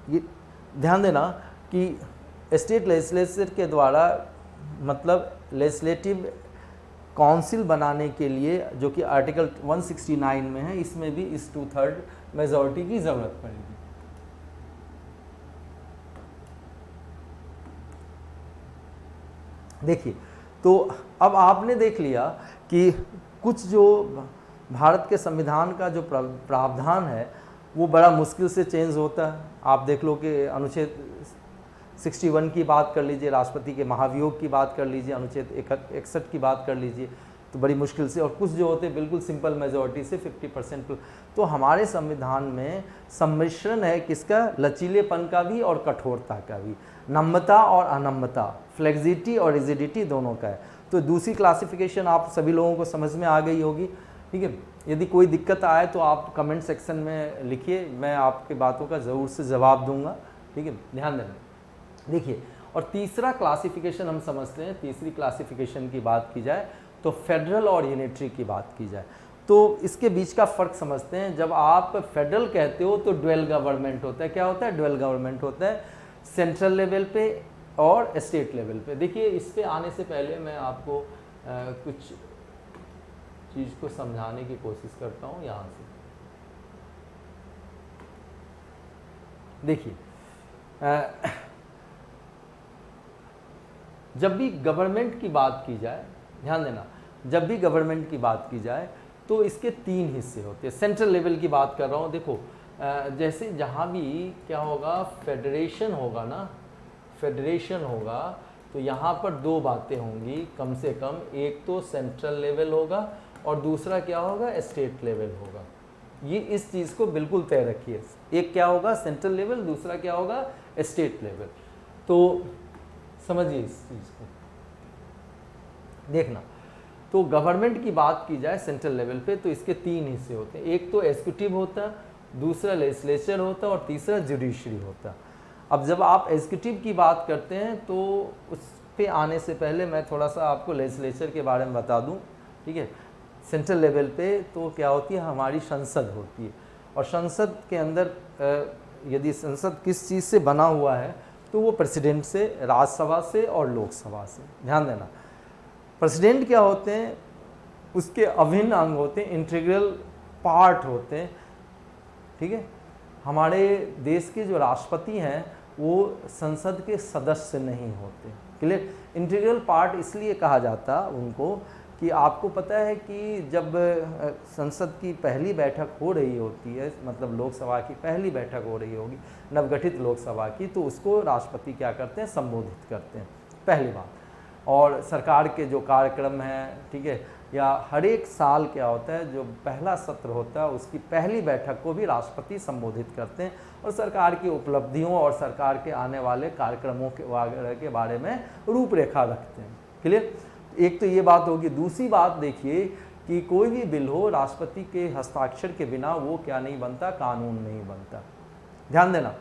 Speaker 1: ये ध्यान देना कि स्टेट लेजिस्लेचर के द्वारा मतलब लेजिस्लेटिव काउंसिल बनाने के लिए जो कि आर्टिकल 169 में है, इसमें भी इस 2/3 मेजॉरिटी की ज़रूरत पड़ेगी। देखिए, तो अब आपने देख लिया कि कुछ जो भारत के संविधान का जो प्रावधान है वो बड़ा मुश्किल से चेंज होता है। आप देख लो कि अनुच्छेद 61 की बात कर लीजिए, राष्ट्रपति के महाभियोग की बात कर लीजिए, अनुच्छेद 61 की बात कर लीजिए, तो बड़ी मुश्किल से, और कुछ जो होते हैं बिल्कुल सिंपल मेजॉरिटी से 50%। तो हमारे संविधान में सम्मिश्रण है किसका, लचीलेपन का भी और कठोरता का भी, नम्यता और अनम्यता, फ्लेक्सिबिलिटी और रिजिडिटी दोनों का है। तो दूसरी क्लासिफिकेशन आप सभी लोगों को समझ में आ गई होगी, ठीक है। यदि कोई दिक्कत आए तो आप कमेंट सेक्शन में लिखिए, मैं आपकी बातों का ज़रूर से जवाब दूंगा, ठीक है, ध्यान देना। देखिए, और तीसरा क्लासिफिकेशन हम समझते हैं, तीसरी क्लासिफिकेशन की बात की जाए तो फेडरल और यूनिटरी की बात की जाए तो इसके बीच का फ़र्क समझते हैं। जब आप फेडरल कहते हो तो ड्वेल गवर्नमेंट होता है। क्या होता है, ड्वेल गवर्नमेंट होता है, सेंट्रल लेवल पे और स्टेट लेवल पे। देखिए, इस पे आने से पहले मैं आपको कुछ चीज़ को समझाने की कोशिश करता हूँ यहाँ से। देखिए, जब भी गवर्नमेंट की बात की जाए, ध्यान देना, जब भी गवर्नमेंट की बात की जाए तो इसके 3 हिस्से होते हैं। सेंट्रल लेवल की बात कर रहा हूँ। देखो, जैसे जहाँ भी क्या होगा, फेडरेशन होगा ना, फेडरेशन होगा तो यहाँ पर 2 बातें होंगी कम से कम, एक तो सेंट्रल लेवल होगा और दूसरा क्या होगा, स्टेट लेवल होगा। ये इस चीज़ को बिल्कुल तय रखिए, एक क्या होगा सेंट्रल लेवल, दूसरा क्या होगा स्टेट लेवल। तो समझिए इस चीज़ को, देखना। तो गवर्नमेंट की बात की जाए सेंट्रल लेवल पे तो इसके 3 हिस्से होते हैं, एक तो एग्जीक्यूटिव होता है, दूसरा लेजिस्लेचर होता है और तीसरा जुडिशरी होता है। अब जब आप एग्जीक्यूटिव की बात करते हैं तो उस पे आने से पहले मैं थोड़ा सा आपको लेजिस्लेचर के बारे में बता दूं, ठीक है। सेंट्रल लेवल पे तो क्या होती है, हमारी संसद होती है, और संसद के अंदर यदि संसद किस चीज़ से बना हुआ है तो वो प्रेसिडेंट से, राज्यसभा से और लोकसभा से। ध्यान देना, प्रेसिडेंट क्या होते हैं, उसके अभिन्न अंग होते हैं, इंटीग्रल पार्ट होते हैं, ठीक है। हमारे देश के जो राष्ट्रपति हैं वो संसद के सदस्य नहीं होते, क्लियर। इंटीग्रल पार्ट इसलिए कहा जाता उनको कि आपको पता है कि जब संसद की पहली बैठक हो रही होती है, मतलब लोकसभा की पहली बैठक हो रही होगी नवगठित लोकसभा की, तो उसको राष्ट्रपति क्या करते हैं, संबोधित करते हैं, पहली बात। और सरकार के जो कार्यक्रम हैं, ठीक है, या हर एक साल क्या होता है, जो पहला सत्र होता है उसकी पहली बैठक को भी राष्ट्रपति संबोधित करते हैं और सरकार की उपलब्धियों और सरकार के आने वाले कार्यक्रमों के बारे में रूपरेखा रखते हैं। क्लियर। एक तो ये बात होगी। दूसरी बात देखिए कि कोई भी बिल हो, राष्ट्रपति के हस्ताक्षर के बिना वो क्या नहीं बनता, कानून नहीं बनता। ध्यान देना।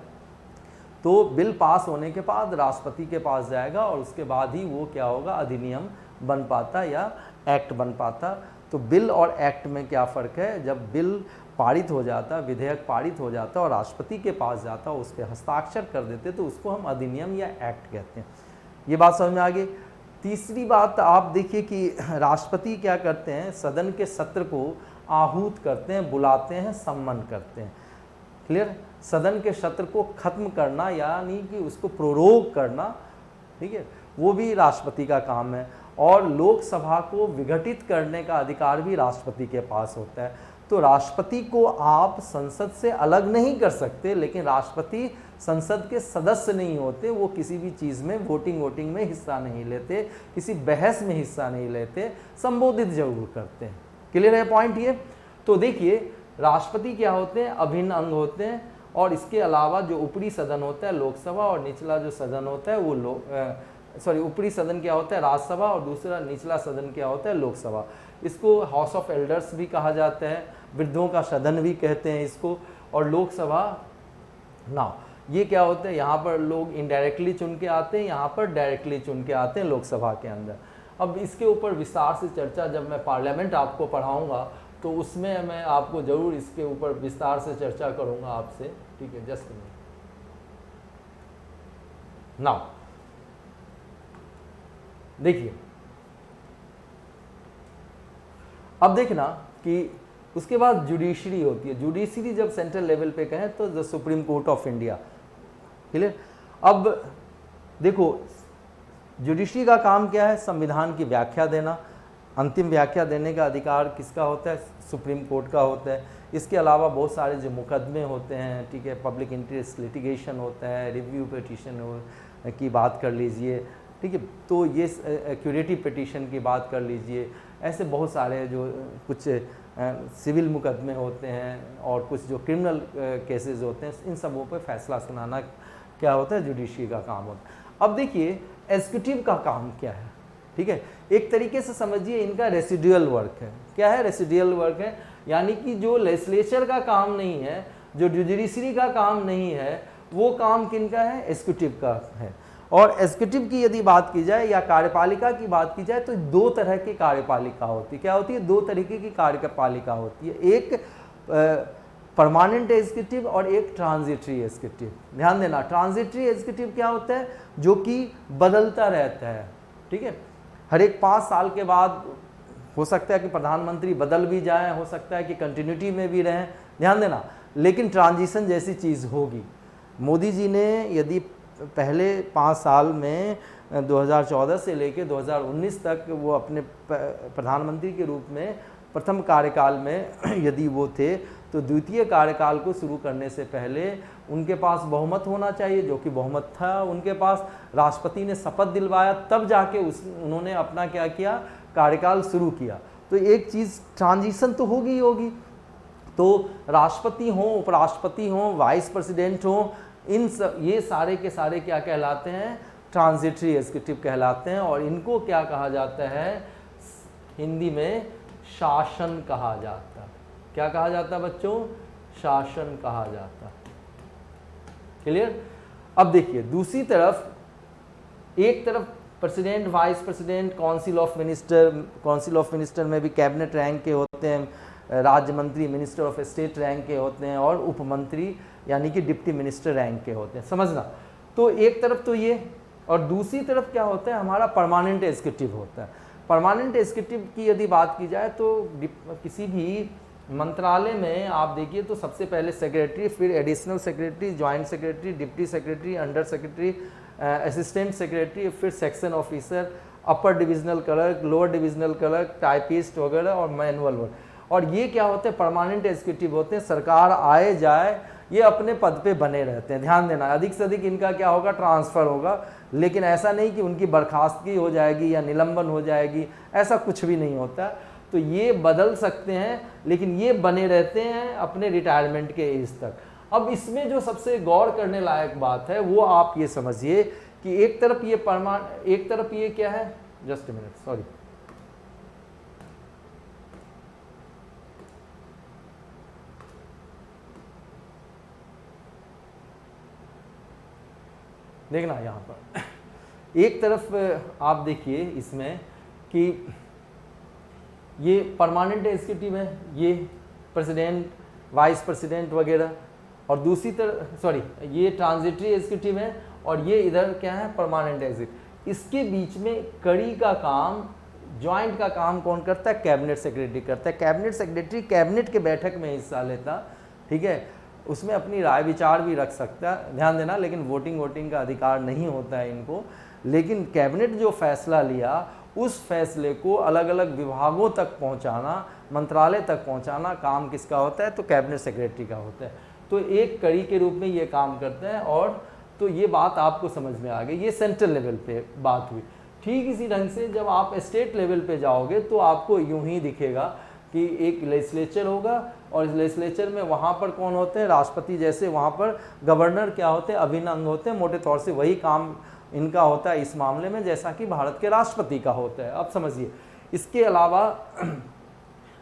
Speaker 1: तो बिल पास होने के बाद राष्ट्रपति के पास जाएगा और उसके बाद ही वो क्या होगा, अधिनियम बन पाता या एक्ट बन पाता। तो बिल और एक्ट में क्या फ़र्क है, जब बिल पारित हो जाता, विधेयक पारित हो जाता और राष्ट्रपति के पास जाता, उस पर हस्ताक्षर कर देते, तो उसको हम अधिनियम या एक्ट कहते हैं। ये बात समझ में आ गई। तीसरी बात आप देखिए कि राष्ट्रपति क्या करते हैं, सदन के सत्र को आहूत करते हैं, बुलाते हैं, सम्मान करते हैं। क्लियर। सदन के सत्र को खत्म करना यानी कि उसको प्रोरोग करना, ठीक है, वो भी राष्ट्रपति का काम है। और लोकसभा को विघटित करने का अधिकार भी राष्ट्रपति के पास होता है। तो राष्ट्रपति को आप संसद से अलग नहीं कर सकते, लेकिन राष्ट्रपति संसद के सदस्य नहीं होते, वो किसी भी चीज़ में वोटिंग में हिस्सा नहीं लेते, किसी बहस में हिस्सा नहीं लेते, संबोधित जरूर करते हैं। क्लियर है पॉइंट ये। तो देखिए राष्ट्रपति क्या होते हैं, अभिन्न अंग होते हैं। और इसके अलावा जो ऊपरी सदन होता है लोकसभा और निचला जो सदन होता है वो ऊपरी सदन क्या होता है, राज्यसभा, और दूसरा निचला सदन क्या होता है, लोकसभा। इसको हाउस ऑफ एल्डर्स भी कहा जाता है, वृद्धों का सदन भी कहते हैं इसको। और लोकसभा ना ये क्या होता है, यहाँ पर लोग इनडायरेक्टली चुन के आते हैं, यहाँ पर डायरेक्टली चुन के आते हैं लोकसभा के अंदर। अब इसके ऊपर विस्तार से चर्चा जब मैं पार्लियामेंट आपको पढ़ाऊँगा तो उसमें मैं आपको ज़रूर इसके ऊपर विस्तार से चर्चा करूँगा आपसे, ठीक है। जस्ट नाउ देखिए, अब देखना कि उसके बाद जुडिशरी होती है। जुडिशरी जब सेंट्रल लेवल पे कहें तो the supreme court of India. Clear. अब देखो जुडिशरी का काम क्या है, संविधान की व्याख्या देना। अंतिम व्याख्या देने का अधिकार किसका होता है, सुप्रीम कोर्ट का होता है। इसके अलावा बहुत सारे जो मुकदमे होते हैं, ठीक है, पब्लिक इंटरेस्ट लिटिगेशन होता है, रिव्यू पिटीशन की बात कर लीजिए, ठीक है, तो ये क्यूरेटिव पिटीशन की बात कर लीजिए। ऐसे बहुत सारे जो कुछ सिविल मुकदमे होते हैं और कुछ जो क्रिमिनल केसेस होते हैं, इन सबों पे फैसला सुनाना क्या होता है, जुडिशरी का काम होता है। अब देखिए एग्जीक्यूटिव का काम क्या है, ठीक है। एक तरीके से समझिए इनका रेसिडुअल वर्क है। क्या है, रेसिडुअल वर्क है, यानी कि जो लेजिस्लेचर का काम नहीं है, जो जुडिशरी का काम नहीं है, वो काम किनका है, एग्जीक्यूटिव का है। और एग्जीक्यूटिव की यदि बात की जाए या कार्यपालिका की बात की जाए तो दो तरह की कार्यपालिका होती है। क्या होती है, दो तरीके की कार्यपालिका होती है। एक परमानेंट एग्जीक्यूटिव और एक ट्रांजिटरी एग्जीक्यूटिव। ध्यान देना, ट्रांजिटरी एग्जीक्यूटिव क्या होता है, जो कि बदलता रहता है, ठीक है। हर एक 5 साल के बाद हो सकता है कि प्रधानमंत्री बदल भी जाए, हो सकता है कि कंटिन्यूटी में भी रहें, ध्यान देना, लेकिन ट्रांजिशन जैसी चीज़ होगी। मोदी जी ने यदि पहले 5 साल में 2014 से लेकर 2019 तक वो अपने प्रधानमंत्री के रूप में प्रथम कार्यकाल में यदि वो थे, तो द्वितीय कार्यकाल को शुरू करने से पहले उनके पास बहुमत होना चाहिए, जो कि बहुमत था उनके पास। राष्ट्रपति ने शपथ दिलवाया, तब जाके उन्होंने अपना क्या किया, कार्यकाल शुरू किया। तो एक चीज़ ट्रांजिशन तो होगी ही होगी। तो राष्ट्रपति हों, उपराष्ट्रपति हों, वाइस प्रेसिडेंट हों, ये सारे के सारे क्या कहलाते हैं, ट्रांजिटरी एग्जीक्यूटिव कहलाते हैं। और इनको क्या कहा जाता है, हिंदी में शासन कहा जाता है। क्या कहा जाता है बच्चों, शासन कहा जाता। क्लियर। अब देखिए दूसरी तरफ, एक तरफ president, vice president, council of minister में भी कैबिनेट रैंक के होते हैं, राज्य मंत्री, मिनिस्टर ऑफ स्टेट रैंक के होते हैं, और उपमंत्री यानी कि डिप्टी मिनिस्टर रैंक के होते हैं, समझना। तो एक तरफ तो ये, और दूसरी तरफ क्या होता है, हमारा परमानेंट एग्जीक्यूटिव होता है। परमानेंट एग्जीक्यूटिव की यदि बात की जाए तो किसी भी मंत्रालय में आप देखिए तो सबसे पहले सेक्रेटरी, फिर additional secretary, joint secretary, deputy secretary, under secretary, assistant secretary, फिर section officer, upper divisional clerk, lower divisional clerk, typist वगैरह और मैनुअल वर्क। और ये क्या होते हैं, परमानेंट एग्जीक्यूटिव होते हैं, सरकार आए जाए ये अपने पद पे बने रहते हैं। ध्यान देना, अधिक से अधिक इनका क्या होगा, ट्रांसफ़र होगा, लेकिन ऐसा नहीं कि उनकी बर्खास्तगी हो जाएगी या निलंबन हो जाएगी, ऐसा कुछ भी नहीं होता। तो ये बदल सकते हैं, लेकिन ये बने रहते हैं अपने रिटायरमेंट के एज तक। अब इसमें जो सबसे गौर करने लायक बात है वो आप ये समझिए कि एक तरफ ये क्या है, जस्ट ए मिनट, सॉरी, देखना यहाँ पर एक तरफ आप देखिए इसमें कि ये परमानेंट एग्जीक्यूटिव है, ये प्रेसिडेंट, वाइस प्रेसिडेंट वगैरह, और दूसरी तरफ ये ट्रांजिटरी एग्जीक्यूटिव है, और ये इधर क्या है, परमानेंट एग्जीक्यूटिव। इसके बीच में कड़ी का काम, ज्वाइंट का काम कौन करता है, कैबिनेट सेक्रेटरी करता है। कैबिनेट सेक्रेटरी कैबिनेट के बैठक में हिस्सा लेता, ठीक है, उसमें अपनी राय विचार भी रख सकता है, ध्यान देना, लेकिन वोटिंग का अधिकार नहीं होता है इनको। लेकिन कैबिनेट जो फैसला लिया उस फैसले को अलग अलग विभागों तक पहुंचाना, मंत्रालय तक पहुंचाना काम किसका होता है, तो कैबिनेट सेक्रेटरी का होता है। तो एक कड़ी के रूप में ये काम करते हैं। और तो ये बात आपको समझ में आ गई, ये सेंट्रल लेवल पे बात हुई। ठीक इसी ढंग से जब आप स्टेट लेवल पे जाओगे तो आपको यूं ही दिखेगा कि एक लेजिस्लेचर होगा, और इस लेजिस्लेचर में वहाँ पर कौन होते हैं, राष्ट्रपति जैसे, वहाँ पर गवर्नर क्या होते हैं, अभिन्न अंग होते हैं। मोटे तौर से वही काम इनका होता है इस मामले में जैसा कि भारत के राष्ट्रपति का होता है। अब समझिए, इसके अलावा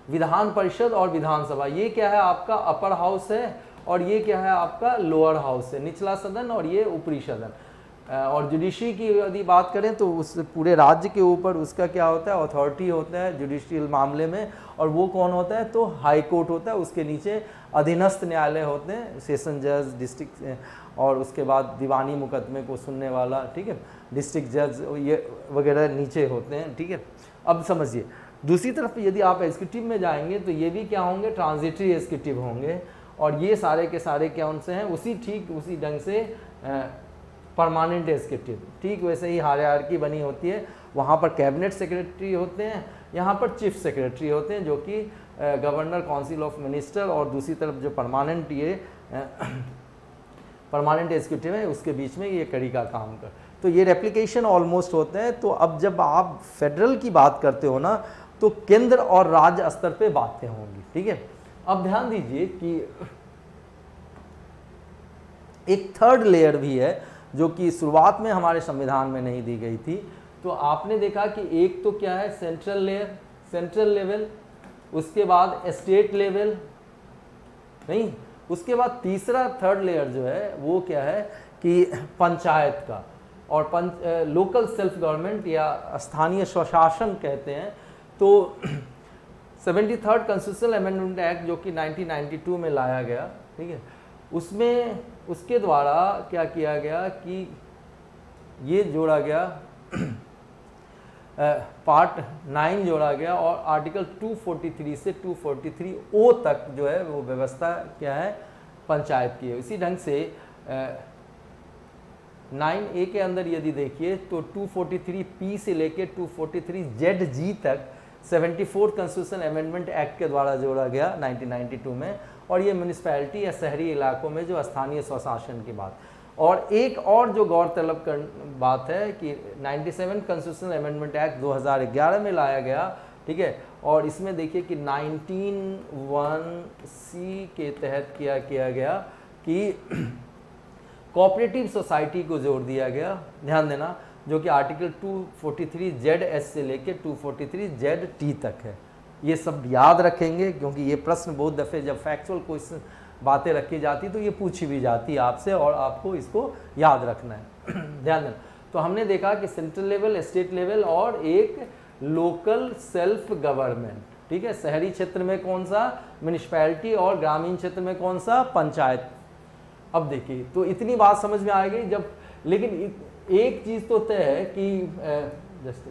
Speaker 1: विधान परिषद और विधानसभा, ये क्या है, आपका अपर हाउस है, और ये क्या है, आपका लोअर हाउस है, निचला सदन, और ये ऊपरी सदन। और जुडिशरी की यदि बात करें तो उस पूरे राज्य के ऊपर उसका क्या होता है, अथॉरिटी होता है जुडिशियल मामले में, और वो कौन होता है, तो हाई कोर्ट होता है। उसके नीचे अधीनस्थ न्यायालय होते हैं, सेशन जज, डिस्ट्रिक्ट, और उसके बाद दीवानी मुकदमे को सुनने वाला, ठीक है, डिस्ट्रिक्ट जज, ये वगैरह नीचे होते हैं, ठीक है। अब समझिए, दूसरी तरफ यदि आप एग्जीक्यूटिव में जाएंगे तो ये भी क्या होंगे, ट्रांजिटरी एग्जीक्यूटिव होंगे, और ये सारे के सारे क्या उनसे हैं, उसी ढंग से परमानेंट एग्जीक्यूटिव। ठीक वैसे ही हायरार्की बनी होती है, वहाँ पर कैबिनेट सेक्रेटरी होते हैं, यहाँ पर चीफ सेक्रेटरी होते हैं, जो कि गवर्नर, काउंसिल ऑफ मिनिस्टर, और दूसरी तरफ जो परमानेंट एग्जीक्यूटिव है उसके बीच में ये कड़ी का काम कर। तो ये रेप्लिकेशन ऑलमोस्ट होते हैं। तो अब जब आप फेडरल की बात करते हो ना, तो केंद्र और राज्य स्तर पे बातें होंगी, ठीक है। अब ध्यान दीजिए कि एक थर्ड लेयर भी है जो कि शुरुआत में हमारे संविधान में नहीं दी गई थी। तो आपने देखा कि एक तो क्या है, सेंट्रल लेवल, उसके बाद स्टेट लेवल, नहीं, उसके बाद तीसरा थर्ड लेयर जो है वो क्या है कि पंचायत का, और लोकल सेल्फ गवर्नमेंट या स्थानीय स्वशासन कहते हैं। तो 73rd कॉन्स्टिट्यूशनल अमेंडमेंट एक्ट जो कि 1992 में लाया गया, ठीक है, उसमें उसके द्वारा क्या किया गया कि ये जोड़ा गया पार्ट 9 जोड़ा गया, और आर्टिकल 243 से 243O तक जो है वो व्यवस्था क्या है, पंचायत की है। इसी ढंग से 9A के अंदर यदि देखिए तो 243P से लेके 243ZG तक 74th कॉन्स्टिट्यूशन अमेंडमेंट एक्ट के द्वारा जोड़ा गया 1992 में, और ये म्यूनिसिपैलिटी या शहरी इलाकों में जो स्थानीय स्वशासन की बात। और एक और जो गौरतलब बात है कि 97 कॉन्स्टिट्यूशन अमेंडमेंट एक्ट 2011 में लाया गया, ठीक है, और इसमें देखिए कि 19(1)C के तहत क्या किया गया कि कोऑपरेटिव सोसाइटी को जोड़ दिया गया, ध्यान देना, जो कि आर्टिकल 243ZS से लेके 243ZT तक है। ये सब याद रखेंगे क्योंकि ये प्रश्न बहुत दफ़े जब फैक्चुअल क्वेश्चन बातें रखी जाती तो ये पूछी भी जाती है आपसे, और आपको इसको याद रखना है। ध्यान देना। तो हमने देखा कि सेंट्रल लेवल, स्टेट लेवल, और एक लोकल सेल्फ गवर्नमेंट, ठीक है, शहरी क्षेत्र में कौन सा, म्यूनिसिपैलिटी, और ग्रामीण क्षेत्र में कौन सा, पंचायत। अब देखिए, तो इतनी बात समझ में आ गई जब, लेकिन एक चीज़ तो तय है कि जस्ट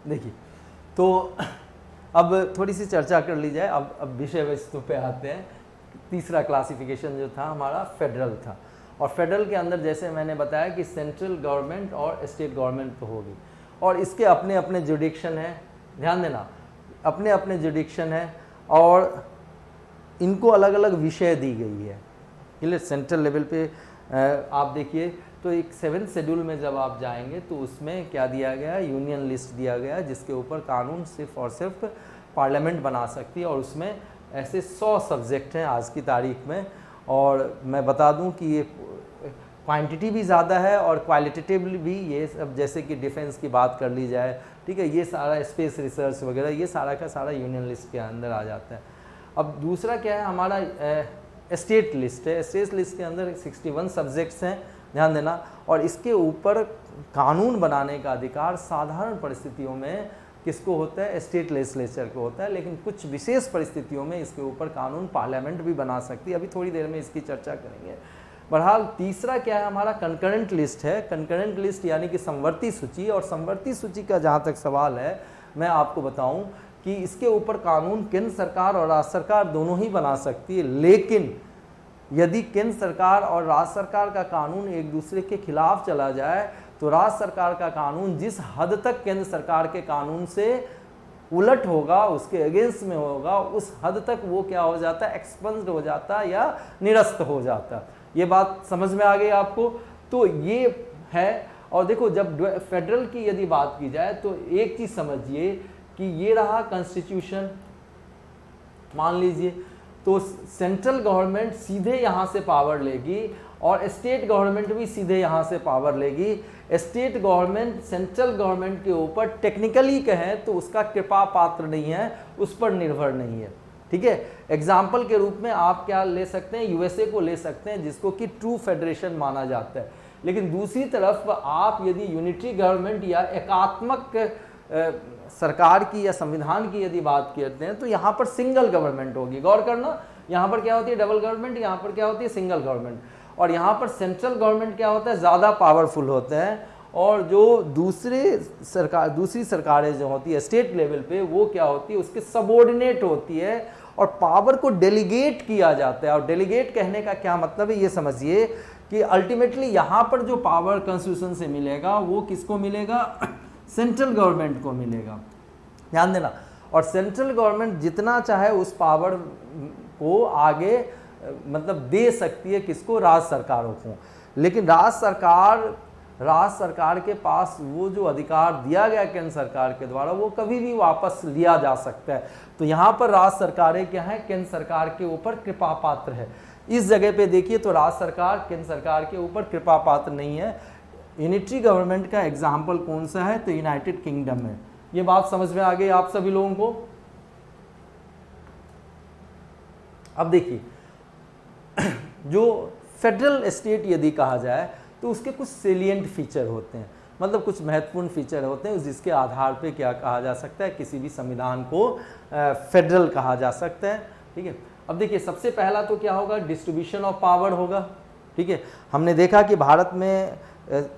Speaker 1: देखिए, तो अब थोड़ी सी चर्चा कर ली जाए। अब विषय वस्तु पे आते हैं। तीसरा क्लासिफिकेशन जो था हमारा फेडरल था, और फेडरल के अंदर जैसे मैंने बताया कि सेंट्रल गवर्नमेंट और स्टेट गवर्नमेंट तो होगी, और इसके अपने अपने जुडिक्शन है, ध्यान देना, अपने अपने जुडिक्शन है, और इनको अलग अलग विषय दी गई है। क्लियर? सेंट्रल लेवल पे आप देखिए तो एक 7th शेड्यूल में जब आप जाएंगे तो उसमें क्या दिया गया है, यूनियन लिस्ट दिया गया है, जिसके ऊपर कानून सिर्फ और सिर्फ पार्लियामेंट बना सकती है, और उसमें ऐसे 100 सब्जेक्ट हैं आज की तारीख में। और मैं बता दूं कि ये क्वांटिटी भी ज़्यादा है और क्वालिटेटिव भी, ये सब जैसे कि डिफेंस की बात कर ली जाए, ठीक है, ये सारा स्पेस रिसर्च वगैरह, ये सारा का सारा यूनियन लिस्ट के अंदर आ जाता है। अब दूसरा क्या है हमारा, स्टेट लिस्ट है। स्टेट लिस्ट के अंदर 61 सब्जेक्ट्स हैं, ध्यान देना, और इसके ऊपर कानून बनाने का अधिकार साधारण परिस्थितियों में किसको होता है, स्टेट लेजिस्लेचर को होता है, लेकिन कुछ विशेष परिस्थितियों में इसके ऊपर कानून पार्लियामेंट भी बना सकती है। अभी थोड़ी देर में इसकी चर्चा करेंगे। बहरहाल तीसरा क्या है हमारा, कंकरेंट लिस्ट है। कंकरेंट लिस्ट यानी कि समवर्ती सूची, और समवर्ती सूची का जहाँ तक सवाल है, मैं आपको बताऊं कि इसके ऊपर कानून केंद्र सरकार और राज्य सरकार दोनों ही बना सकती है, लेकिन यदि केंद्र सरकार और राज्य सरकार का कानून एक दूसरे के खिलाफ चला जाए तो राज्य सरकार का कानून जिस हद तक केंद्र सरकार के कानून से उलट होगा, उसके अगेंस्ट में होगा, उस हद तक वो क्या हो जाता है, एक्सपंस्ड हो जाता है या निरस्त हो जाता है। ये बात समझ में आ गई आपको? तो ये है। और देखो, जब फेडरल की यदि बात की जाए तो एक चीज समझिए कि ये रहा कॉन्स्टिट्यूशन, मान लीजिए, तो सेंट्रल गवर्नमेंट सीधे यहाँ से पावर लेगी और स्टेट गवर्नमेंट भी सीधे यहाँ से पावर लेगी। स्टेट गवर्नमेंट सेंट्रल गवर्नमेंट के ऊपर टेक्निकली कहें तो उसका कृपा पात्र नहीं है, उस पर निर्भर नहीं है, ठीक है। एग्जाम्पल के रूप में आप क्या ले सकते हैं, यूएसए को ले सकते हैं, जिसको कि ट्रू फेडरेशन माना जाता है। लेकिन दूसरी तरफ आप यदि यूनिटरी गवर्नमेंट या एकात्मक सरकार की या संविधान की यदि बात करते हैं तो यहाँ पर सिंगल गवर्नमेंट होगी। गौर करना, यहाँ पर क्या होती है डबल गवर्नमेंट, यहाँ पर क्या होती है सिंगल गवर्नमेंट। और यहाँ पर सेंट्रल गवर्नमेंट क्या होता है, ज़्यादा पावरफुल होते हैं, और जो दूसरी सरकारें जो होती है स्टेट लेवल पे, वो क्या होती है, उसके सबऑर्डिनेट होती है, और पावर को डेलीगेट किया जाता है। और डेलीगेट कहने का क्या मतलब है, ये समझिए कि अल्टीमेटली यहाँ पर जो पावर कॉन्स्टिट्यूशन से मिलेगा वो किसको मिलेगा, सेंट्रल गवर्नमेंट को मिलेगा, ध्यान देना। और सेंट्रल गवर्नमेंट जितना चाहे उस पावर को आगे मतलब दे सकती है, किसको, राज्य सरकारों को। लेकिन राज्य सरकार के पास वो जो अधिकार दिया गया केंद्र सरकार के द्वारा, वो कभी भी वापस लिया जा सकता है। तो यहाँ पर राज्य सरकारें क्या है, केंद्र सरकार के ऊपर कृपा पात्र है। इस जगह पे देखिए तो राज्य सरकार केंद्र सरकार के ऊपर कृपा पात्र नहीं है। यूनिटरी गवर्नमेंट का एग्जाम्पल कौन सा है, तो यूनाइटेड किंगडम है। ये बात समझ में आ गई आप सभी लोगों को? अब देखिए, जो फेडरल स्टेट यदि कहा जाए तो उसके कुछ सेलिएंट फीचर होते हैं, मतलब कुछ महत्वपूर्ण फीचर होते हैं, जिसके आधार पे क्या कहा जा सकता है, किसी भी संविधान को फेडरल कहा जा सकता है, ठीक है। अब देखिए, सबसे पहला तो क्या होगा, डिस्ट्रीब्यूशन ऑफ पावर होगा, ठीक है। हमने देखा कि भारत में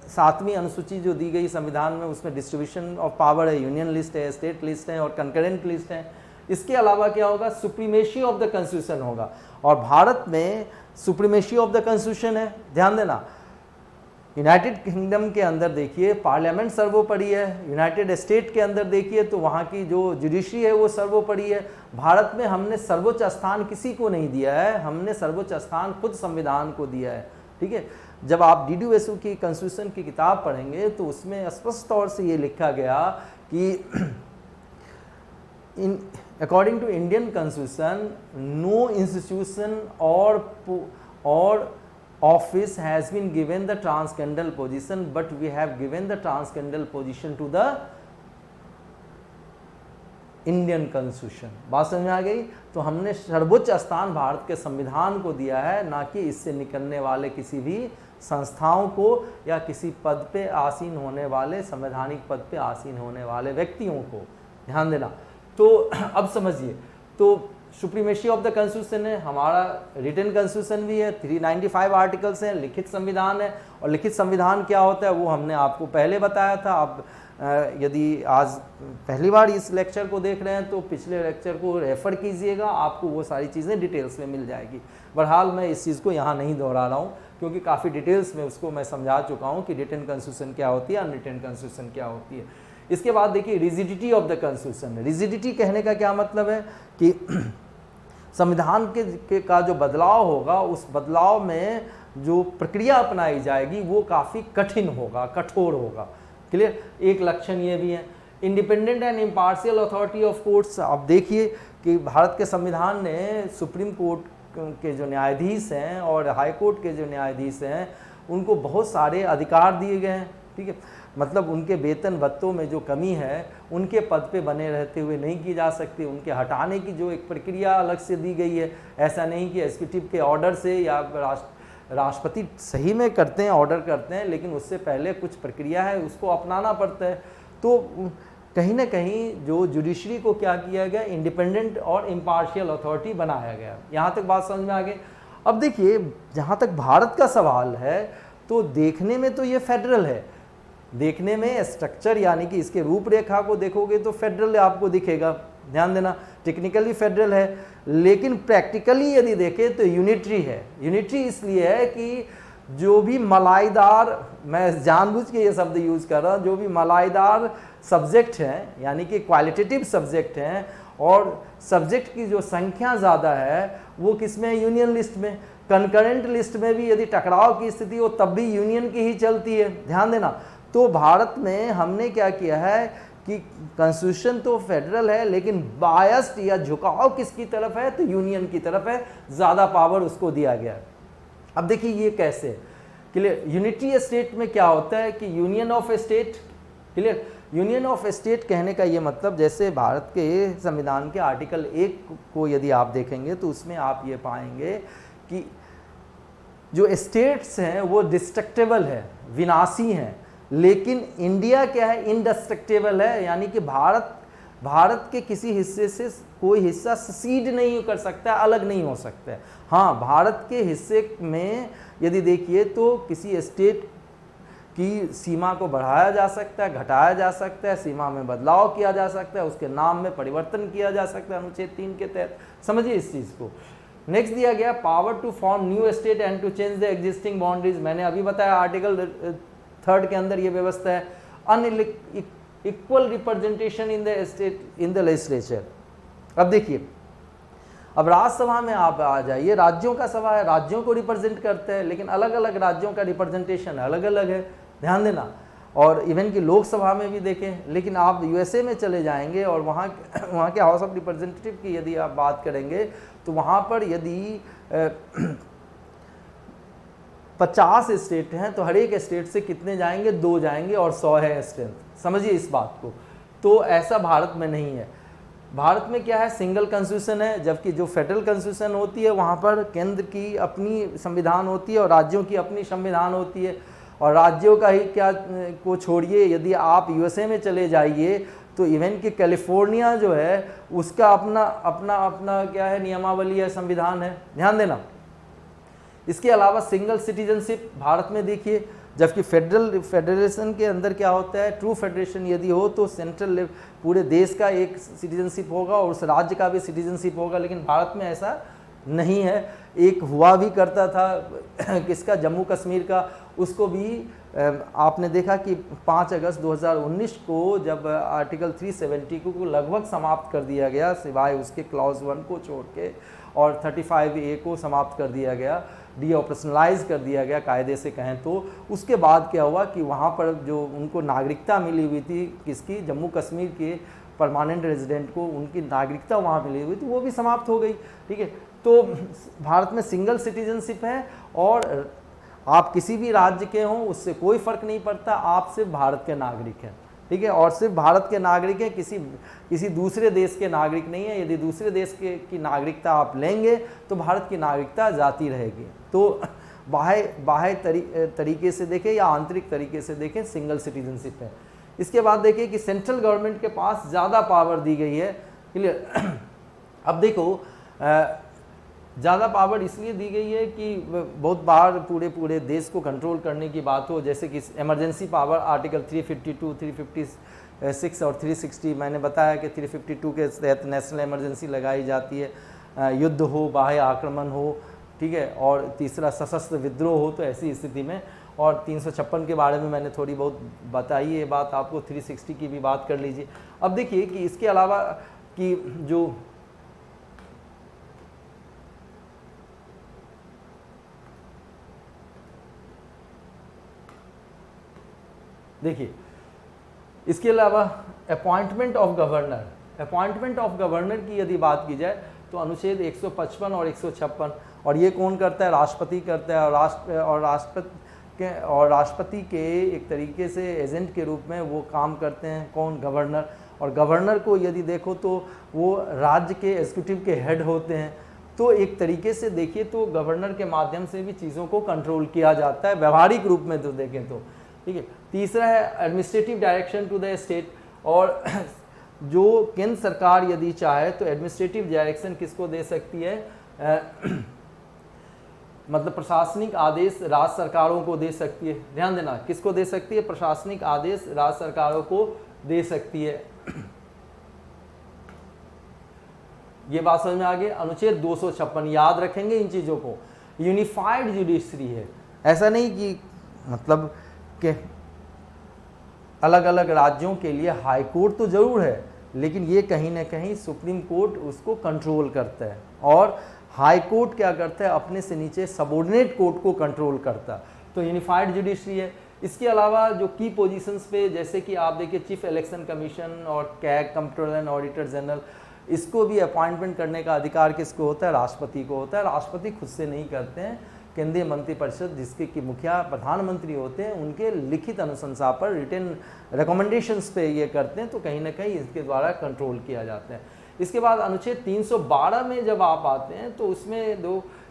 Speaker 1: 7वीं अनुसूची जो दी गई संविधान में, उसमें डिस्ट्रीब्यूशन ऑफ पावर है, यूनियन लिस्ट है, स्टेट लिस्ट है और कंकरेंट लिस्ट है। इसके अलावा क्या होगा, सुप्रीमेसी ऑफ द कॉन्स्टिट्यूशन होगा, और भारत में सुप्रीमेसी ऑफ द कॉन्स्टिट्यूशन है, ध्यान देना। यूनाइटेड किंगडम के अंदर देखिए पार्लियामेंट सर्वोपरि है, यूनाइटेड स्टेट के अंदर देखिए तो वहाँ की जो जुडिशरी है वो सर्वोपरि है। भारत में हमने सर्वोच्च स्थान किसी को नहीं दिया है, हमने सर्वोच्च स्थान खुद संविधान को दिया है, ठीक है। जब आप डी.डी. वेसु की कॉन्स्टिट्यूशन की किताब पढ़ेंगे तो उसमें स्पष्ट तौर से ये लिखा गया कि according to Indian constitution no institution or office has been given the transcendental position, but we have given the transcendental position to the Indian constitution. बात समझ में आ गई? तो हमने सर्वोच्च स्थान भारत के संविधान को दिया है, ना कि इससे निकलने वाले किसी भी संस्थाओं को या किसी पद पे आसीन होने वाले, संवैधानिक पद पे आसीन होने वाले व्यक्तियों को, ध्यान देना। तो अब समझिए, तो सुप्रीमेसी ऑफ द कॉन्स्टिट्यूशन है, हमारा रिटन कॉन्स्टिट्यूशन भी है, 395 आर्टिकल्स हैं, लिखित संविधान है। और लिखित संविधान क्या होता है वो हमने आपको पहले बताया था। आप यदि आज पहली बार इस लेक्चर को देख रहे हैं तो पिछले लेक्चर को रेफ़र कीजिएगा, आपको वो सारी चीज़ें डिटेल्स में मिल जाएगी। बहरहाल मैं इस चीज़ को यहाँ नहीं दोहरा रहा हूँ क्योंकि काफ़ी डिटेल्स में उसको मैं समझा चुका हूँ कि रिटन कॉन्स्टिट्यूशन क्या होती है, अनरिटन कॉन्स्टिट्यूशन क्या होती है। इसके बाद देखिए rigidity of the constitution. Rigidity कहने का क्या मतलब है कि संविधान का जो बदलाव होगा उस बदलाव में जो प्रक्रिया अपनाई जाएगी वो काफ़ी कठिन होगा, कठोर होगा। क्लियर। एक लक्षण ये भी है independent and impartial authority of courts. आप देखिए कि भारत के संविधान ने सुप्रीम कोर्ट के जो न्यायाधीश हैं और हाई कोर्ट के जो न्यायाधीश हैं उनको बहुत सारे अधिकार दिए गए हैं। ठीक है, मतलब उनके वेतन भत्तों में जो कमी है उनके पद पे बने रहते हुए नहीं की जा सकती, उनके हटाने की जो एक प्रक्रिया अलग से दी गई है। ऐसा नहीं कि एग्जीक्यूटिव के ऑर्डर से या राष्ट्रपति सही में करते हैं, ऑर्डर करते हैं, लेकिन उससे पहले कुछ प्रक्रिया है उसको अपनाना पड़ता है। तो कहीं ना कहीं जो जुडिशरी को क्या किया गया, इंडिपेंडेंट और इम्पार्शियल अथॉरिटी बनाया गया। यहाँ तक बात समझ में आ गई। अब देखिए जहाँ तक भारत का सवाल है तो देखने में तो ये फेडरल है, देखने में स्ट्रक्चर यानी कि इसके रूपरेखा को देखोगे तो फेडरल आपको दिखेगा, ध्यान देना, टेक्निकली फेडरल है, लेकिन प्रैक्टिकली यदि देखें तो यूनिटरी है। यूनिटरी इसलिए है कि जो भी मलाईदार, मैं जानबूझ के ये शब्द यूज़ कर रहा हूँ, जो भी मलाईदार सब्जेक्ट हैं यानी कि क्वालिटेटिव सब्जेक्ट हैं और सब्जेक्ट की जो संख्या ज़्यादा है वो किसमें, यूनियन लिस्ट में। कंकरेंट लिस्ट में भी यदि टकराव की स्थिति हो तब भी यूनियन की ही चलती है, ध्यान देना। तो भारत में हमने क्या किया है कि कॉन्स्टिट्यूशन तो फेडरल है लेकिन बायस्ड या झुकाव किसकी तरफ है, तो यूनियन की तरफ है, ज़्यादा पावर उसको दिया गया है। अब देखिए ये कैसे, क्लियर। यूनिटी स्टेट में क्या होता है कि union of state, clear. Union of state कहने का ये मतलब, जैसे भारत के संविधान के आर्टिकल 1 को यदि आप देखेंगे तो उसमें आप ये पाएंगे कि जो स्टेट्स हैं वो डिस्ट्रक्टेबल है, विनाशी हैं, लेकिन इंडिया क्या है, इनडिस्ट्रक्टेबल है, यानी कि भारत के किसी हिस्से से कोई हिस्सा सीड नहीं कर सकता, अलग नहीं हो सकता है। हाँ, भारत के हिस्से में यदि देखिए तो किसी स्टेट की सीमा को बढ़ाया जा सकता है, घटाया जा सकता है, सीमा में बदलाव किया जा सकता है, उसके नाम में परिवर्तन किया जा सकता है अनुच्छेद 3 के तहत। समझिए इस चीज़ को। नेक्स्ट दिया गया power to form new state and to change the existing boundaries. मैंने अभी बताया आर्टिकल 3 के अंदर ये व्यवस्था है। Unequal representation in the state in the legislature. अब देखिए, अब राज्यसभा में आप आ जाइए, राज्यों का सभा है, राज्यों को रिप्रेजेंट करते हैं, लेकिन अलग अलग राज्यों का रिप्रेजेंटेशन अलग अलग है, ध्यान देना। और इवन कि लोकसभा में भी देखें, लेकिन आप यूएसए में चले जाएंगे और वहाँ के हाउस ऑफ रिप्रेजेंटेटिव की यदि आप बात करेंगे तो वहाँ पर यदि 50 स्टेट हैं तो हर एक स्टेट से कितने जाएंगे, 2 जाएंगे और 100 है स्ट्रेंथ। समझिए इस बात को। तो ऐसा भारत में नहीं है। भारत में क्या है, सिंगल कॉन्स्टिट्यूशन है, जबकि जो फेडरल कॉन्स्टिट्यूशन होती है वहाँ पर केंद्र की अपनी संविधान होती है और राज्यों की अपनी संविधान होती है। और राज्यों का ही क्या को छोड़िए, यदि आप यूएसए में चले जाइए तो इवन कि कैलिफोर्निया जो है उसका अपना अपना अपना क्या है, नियमावली है, संविधान है, ध्यान देना। इसके अलावा सिंगल सिटीजनशिप भारत में देखिए, जबकि फेडरेशन के अंदर क्या होता है, ट्रू फेडरेशन यदि हो तो सेंट्रल पूरे देश का एक सिटीजनशिप होगा और उस राज्य का भी सिटीजनशिप होगा, लेकिन भारत में ऐसा नहीं है। एक हुआ भी करता था किसका, जम्मू कश्मीर का, उसको भी आपने देखा कि 5 अगस्त 2019 को जब आर्टिकल 370 को लगभग समाप्त कर दिया गया, सिवाय उसके क्लॉज 1 को छोड़ के, और 35A को समाप्त कर दिया गया, डी ऑपरेशनलाइज कर दिया गया कायदे से कहें तो। उसके बाद क्या हुआ कि वहाँ पर जो उनको नागरिकता मिली हुई थी, किसकी, जम्मू कश्मीर के परमानेंट रेजिडेंट को उनकी नागरिकता वहाँ मिली हुई थी, वो भी समाप्त हो गई। ठीक है, तो भारत में सिंगल सिटीजनशिप है और आप किसी भी राज्य के हों उससे कोई फ़र्क नहीं पड़ता, आप सिर्फ भारत के नागरिक हैं। ठीक है, और सिर्फ भारत के नागरिक हैं, किसी दूसरे देश के नागरिक नहीं है। यदि दूसरे देश की नागरिकता आप लेंगे तो भारत की नागरिकता जाती रहेगी। तो बाह्य तरीके से देखें या आंतरिक तरीके से देखें, सिंगल सिटीजनशिप है। इसके बाद देखिए कि सेंट्रल गवर्नमेंट के पास ज़्यादा पावर दी गई है, क्लियर। अब देखो ज़्यादा पावर इसलिए दी गई है कि बहुत बार पूरे देश को कंट्रोल करने की बात हो, जैसे कि इमरजेंसी पावर आर्टिकल 352, 356 और 360, मैंने बताया कि 352 के तहत नेशनल इमरजेंसी लगाई जाती है, युद्ध हो, बाह्य आक्रमण हो, ठीक है, और तीसरा सशस्त्र विद्रोह हो तो ऐसी स्थिति में, और 356 के बारे में मैंने थोड़ी बहुत बताई है बात आपको, 360 की भी बात कर लीजिए। अब देखिए कि इसके अलावा कि जो देखिए इसके अलावा अपॉइंटमेंट ऑफ गवर्नर की यदि बात की जाए तो अनुच्छेद 155 और 156, और ये कौन करता है? राष्ट्रपति करता है, और राष्ट्रपति के एक तरीके से एजेंट के रूप में वो काम करते हैं कौन? गवर्नर। और गवर्नर को यदि देखो तो वो राज्य के एग्जीक्यूटिव के हेड होते हैं, तो एक तरीके से देखिए तो गवर्नर के माध्यम से भी चीज़ों को कंट्रोल किया जाता है व्यवहारिक रूप में तो देखें तो, ठीक है। तीसरा है administrative direction to the state, और जो केंद्र सरकार यदि चाहे तो एडमिनिस्ट्रेटिव डायरेक्शन किसको दे सकती है? मतलब प्रशासनिक आदेश राज्य सरकारों को दे सकती है। ध्यान देना, किसको दे सकती है? प्रशासनिक आदेश राज्य सरकारों को दे सकती है। ये बात समझ में आ गई। अनुच्छेद 256, याद रखेंगे इन चीजों को। यूनिफाइड जुडिशरी है, ऐसा नहीं कि मतलब कि अलग अलग राज्यों के लिए हाई कोर्ट तो जरूर है, लेकिन ये कहीं ना कहीं सुप्रीम कोर्ट उसको कंट्रोल करता है, और हाई कोर्ट क्या करता है? अपने से नीचे सबऑर्डिनेट कोर्ट को कंट्रोल करता है। तो यूनिफाइड जुडिशरी है। इसके अलावा जो की पोजीशंस पे, जैसे कि आप देखिए चीफ इलेक्शन कमीशन और CAG controller and auditor general, इसको भी अपॉइंटमेंट करने का अधिकार किसको होता है? राष्ट्रपति को होता है। राष्ट्रपति खुद से नहीं करते हैं, केंद्रीय मंत्रिपरिषद जिसके कि मुखिया प्रधानमंत्री होते हैं, उनके लिखित अनुशंसा पर, रिटन रिकमेंडेशंस पे ये करते हैं, तो कहीं ना कहीं इसके द्वारा कंट्रोल किया जाता है। इसके बाद अनुच्छेद 312 में जब आप आते हैं तो उसमें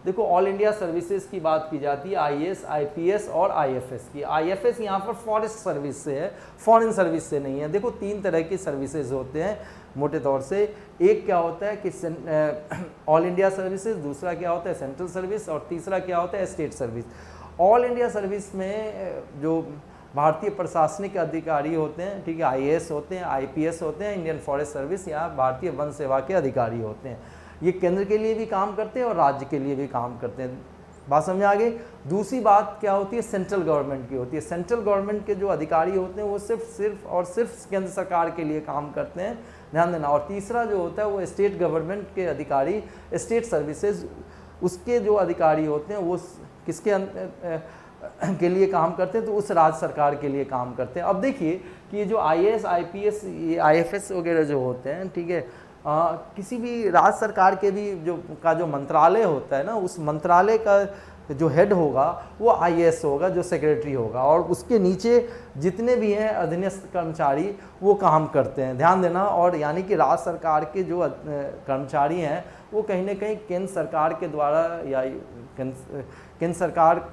Speaker 1: देखो ऑल इंडिया सर्विसेज की बात की जाती है, आईएएस, आईपीएस और आईएफएस की। आईएफएस यहाँ पर फॉरेस्ट सर्विस से है, फॉरेन सर्विस से नहीं है। देखो 3 तरह की सर्विसेज होते हैं मोटे तौर से। एक क्या होता है कि ऑल इंडिया सर्विसेज, दूसरा क्या होता है सेंट्रल सर्विस, और तीसरा क्या होता है state service. All India service में जो भारतीय प्रशासनिक अधिकारी होते हैं, ठीक है, आईएएस होते हैं, आईपीएस होते हैं, इंडियन फॉरेस्ट सर्विस या भारतीय वन सेवा के अधिकारी होते हैं। ये केंद्र के लिए भी काम करते हैं और राज्य के लिए भी काम करते हैं। बात समझ आ गई। दूसरी बात क्या होती है? सेंट्रल गवर्नमेंट की होती है। सेंट्रल गवर्नमेंट के जो अधिकारी होते हैं वो सिर्फ केंद्र सरकार के लिए काम करते हैं, ध्यान देना। और तीसरा जो होता है वो स्टेट गवर्नमेंट के अधिकारी, स्टेट सर्विसेज, उसके जो अधिकारी होते हैं वो किसके के लिए काम करते हैं? तो उस राज्य सरकार के लिए काम करते हैं। अब देखिए कि ये जो आईएएस, आईपीएस, ये आईएफएस वगैरह जो होते हैं, ठीक है, किसी भी राज्य सरकार के भी जो मंत्रालय होता है ना, उस मंत्रालय का जो हेड होगा वो आईएएस होगा, जो सेक्रेटरी होगा, और उसके नीचे जितने भी हैं अधीनस्थ कर्मचारी वो काम करते हैं, ध्यान देना। और यानी कि राज्य सरकार के जो कर्मचारी हैं वो कहीं ना कहीं केंद्र सरकार के द्वारा या केंद्र सरकार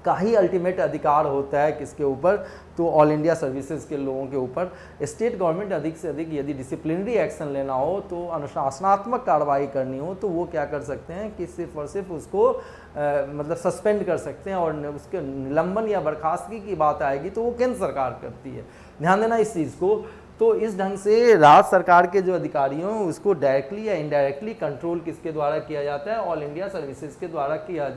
Speaker 1: का ही अल्टीमेट अधिकार होता है किसके ऊपर? तो ऑल इंडिया सर्विसेज के लोगों के ऊपर। स्टेट गवर्नमेंट अधिक से अधिक यदि डिसिप्लिनरी एक्शन लेना हो, तो अनुशासनात्मक कार्रवाई करनी हो, तो वो क्या कर सकते हैं कि सिर्फ और सिर्फ उसको मतलब सस्पेंड कर सकते हैं, और उसके निलंबन या बर्खास्तगी की बात आएगी तो वो केंद्र सरकार करती है, ध्यान देना इस चीज़ को। तो इस ढंग से राज्य सरकार के जो अधिकारी हैं उसको डायरेक्टली या इनडायरेक्टली कंट्रोल किसके द्वारा किया जाता है? ऑल इंडिया सर्विसेज के द्वारा किया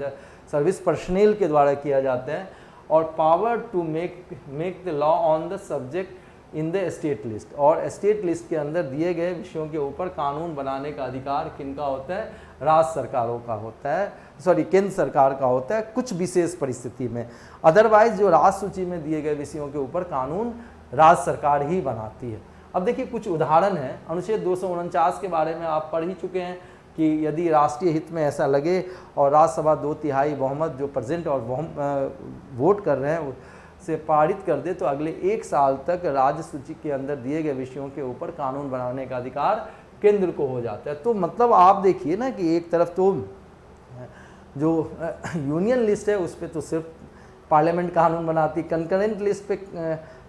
Speaker 1: सर्विस पर्सनल के द्वारा किया जाता है। और power to make the law on the subject in the state list, और स्टेट लिस्ट के अंदर दिए गए विषयों के ऊपर कानून बनाने का अधिकार किनका होता है? राज्य सरकारों का होता है, केंद्र सरकार का होता है कुछ विशेष परिस्थिति में। अदरवाइज जो राज्य सूची में दिए गए विषयों के ऊपर कानून राज्य सरकार ही बनाती है। अब देखिए कुछ उदाहरण हैं। अनुच्छेद 249 के बारे में आप पढ़ ही चुके हैं कि यदि राष्ट्रीय हित में ऐसा लगे और राज्यसभा 2/3 बहुमत जो प्रेजेंट और वोट कर रहे हैं से पारित कर दे, तो अगले 1 साल तक राज्य सूची के अंदर दिए गए विषयों के ऊपर कानून बनाने का अधिकार केंद्र को हो जाता है। तो मतलब आप देखिए ना कि एक तरफ तो जो यूनियन लिस्ट है उस पर तो सिर्फ पार्लियामेंट कानून बनाती, कंकरेंट लिस्ट पे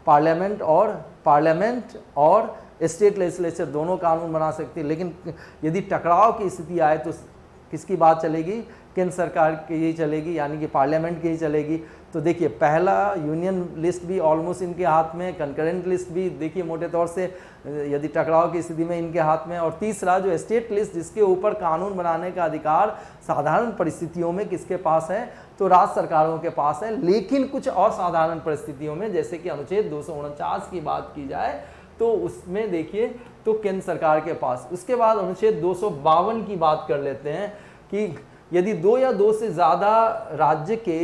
Speaker 1: पार्लियामेंट और स्टेट लेजिस्लेचर दोनों कानून बना सकती है, लेकिन यदि टकराव की स्थिति आए तो किसकी बात चलेगी? केंद्र सरकार की ही चलेगी, यानी कि पार्लियामेंट की ही चलेगी। तो देखिए पहला यूनियन लिस्ट भी ऑलमोस्ट इनके हाथ में, कंकरेंट लिस्ट भी देखिए मोटे तौर से यदि टकराव की स्थिति में इनके हाथ में, और तीसरा जो स्टेट लिस्ट जिसके ऊपर कानून बनाने का अधिकार साधारण परिस्थितियों में किसके पास है? तो राज्य सरकारों के पास है। लेकिन कुछ असाधारण परिस्थितियों में, जैसे कि अनुच्छेद 249 की बात की जाए तो उसमें देखिए तो केंद्र सरकार के पास। उसके बाद अनुच्छेद 252 की बात कर लेते हैं कि यदि 2 या 2 से ज़्यादा राज्य के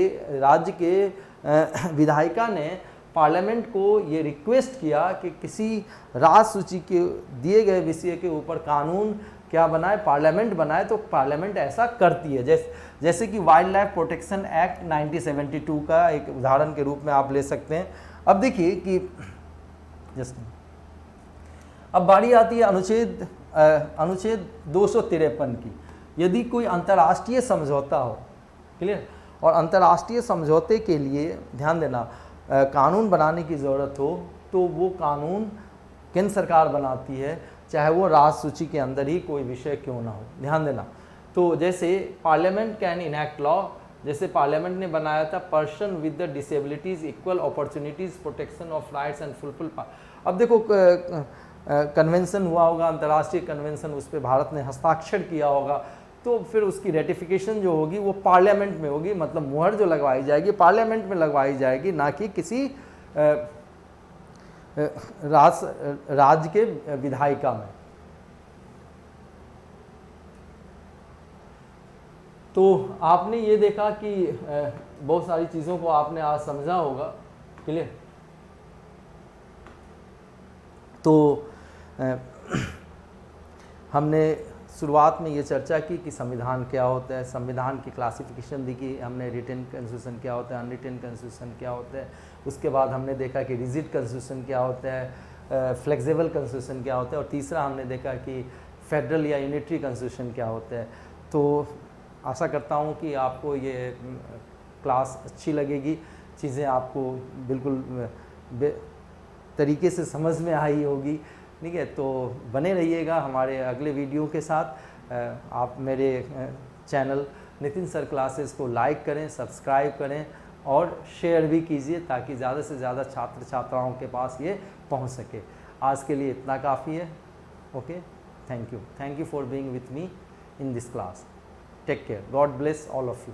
Speaker 1: विधायिका ने पार्लियामेंट को ये रिक्वेस्ट किया कि किसी राज्य सूची के दिए गए विषय के ऊपर कानून क्या बनाए, पार्लियामेंट बनाए, तो पार्लियामेंट ऐसा करती है। जैसे कि वाइल्ड लाइफ प्रोटेक्शन एक्ट 1972 का एक उदाहरण के रूप में आप ले सकते हैं। अब देखिए कि अब बारी आती है अनुच्छेद 253 की। यदि कोई अंतर्राष्ट्रीय समझौता हो, क्लियर, और अंतर्राष्ट्रीय समझौते के लिए ध्यान देना कानून बनाने की ज़रूरत हो तो वो कानून केंद्र सरकार बनाती है, चाहे वो राज्य सूची के अंदर ही कोई विषय क्यों ना हो। ध्यान देना। तो जैसे पार्लियामेंट कैन इनैक्ट लॉ, जैसे पार्लियामेंट ने बनाया था person with the disabilities equal opportunities protection of rights and fulfil. अब देखो कन्वेंशन हुआ होगा, अंतर्राष्ट्रीय कन्वेंशन, उस पर भारत ने हस्ताक्षर किया होगा, तो फिर उसकी रेटिफिकेशन जो होगी वो पार्लियामेंट में होगी, मतलब मुहर जो लगवाई जाएगी पार्लियामेंट में लगवाई जाएगी, ना कि किसी राज्य के विधायिका में। तो आपने ये देखा कि बहुत सारी चीज़ों को आपने आज समझा होगा, क्लियर। तो हमने शुरुआत में ये चर्चा की कि संविधान क्या होता है, संविधान की क्लासिफिकेशन देखी हमने, रिटन कॉन्स्टिट्यूशन क्या होता है, अनरिटन कॉन्स्टिट्यूशन क्या होता है। उसके बाद हमने देखा कि रिजिड कॉन्स्टिट्यूशन क्या होता है, फ्लेक्सिबल कॉन्स्टिट्यूशन क्या होता है, और तीसरा हमने देखा कि फेडरल या यूनिटरी कॉन्स्टिट्यूशन क्या होता है। तो आशा करता हूँ कि आपको ये क्लास अच्छी लगेगी, चीज़ें आपको बिल्कुल तरीके से समझ में आई होगी, ठीक है। तो बने रहिएगा हमारे अगले वीडियो के साथ। आप मेरे चैनल नितिन सर क्लासेस को लाइक करें, सब्सक्राइब करें और शेयर भी कीजिए, ताकि ज़्यादा से ज़्यादा छात्र छात्राओं के पास ये पहुंच सके। आज के लिए इतना काफ़ी है। Okay, thank you for being with me in this class. Take care, God bless all of you.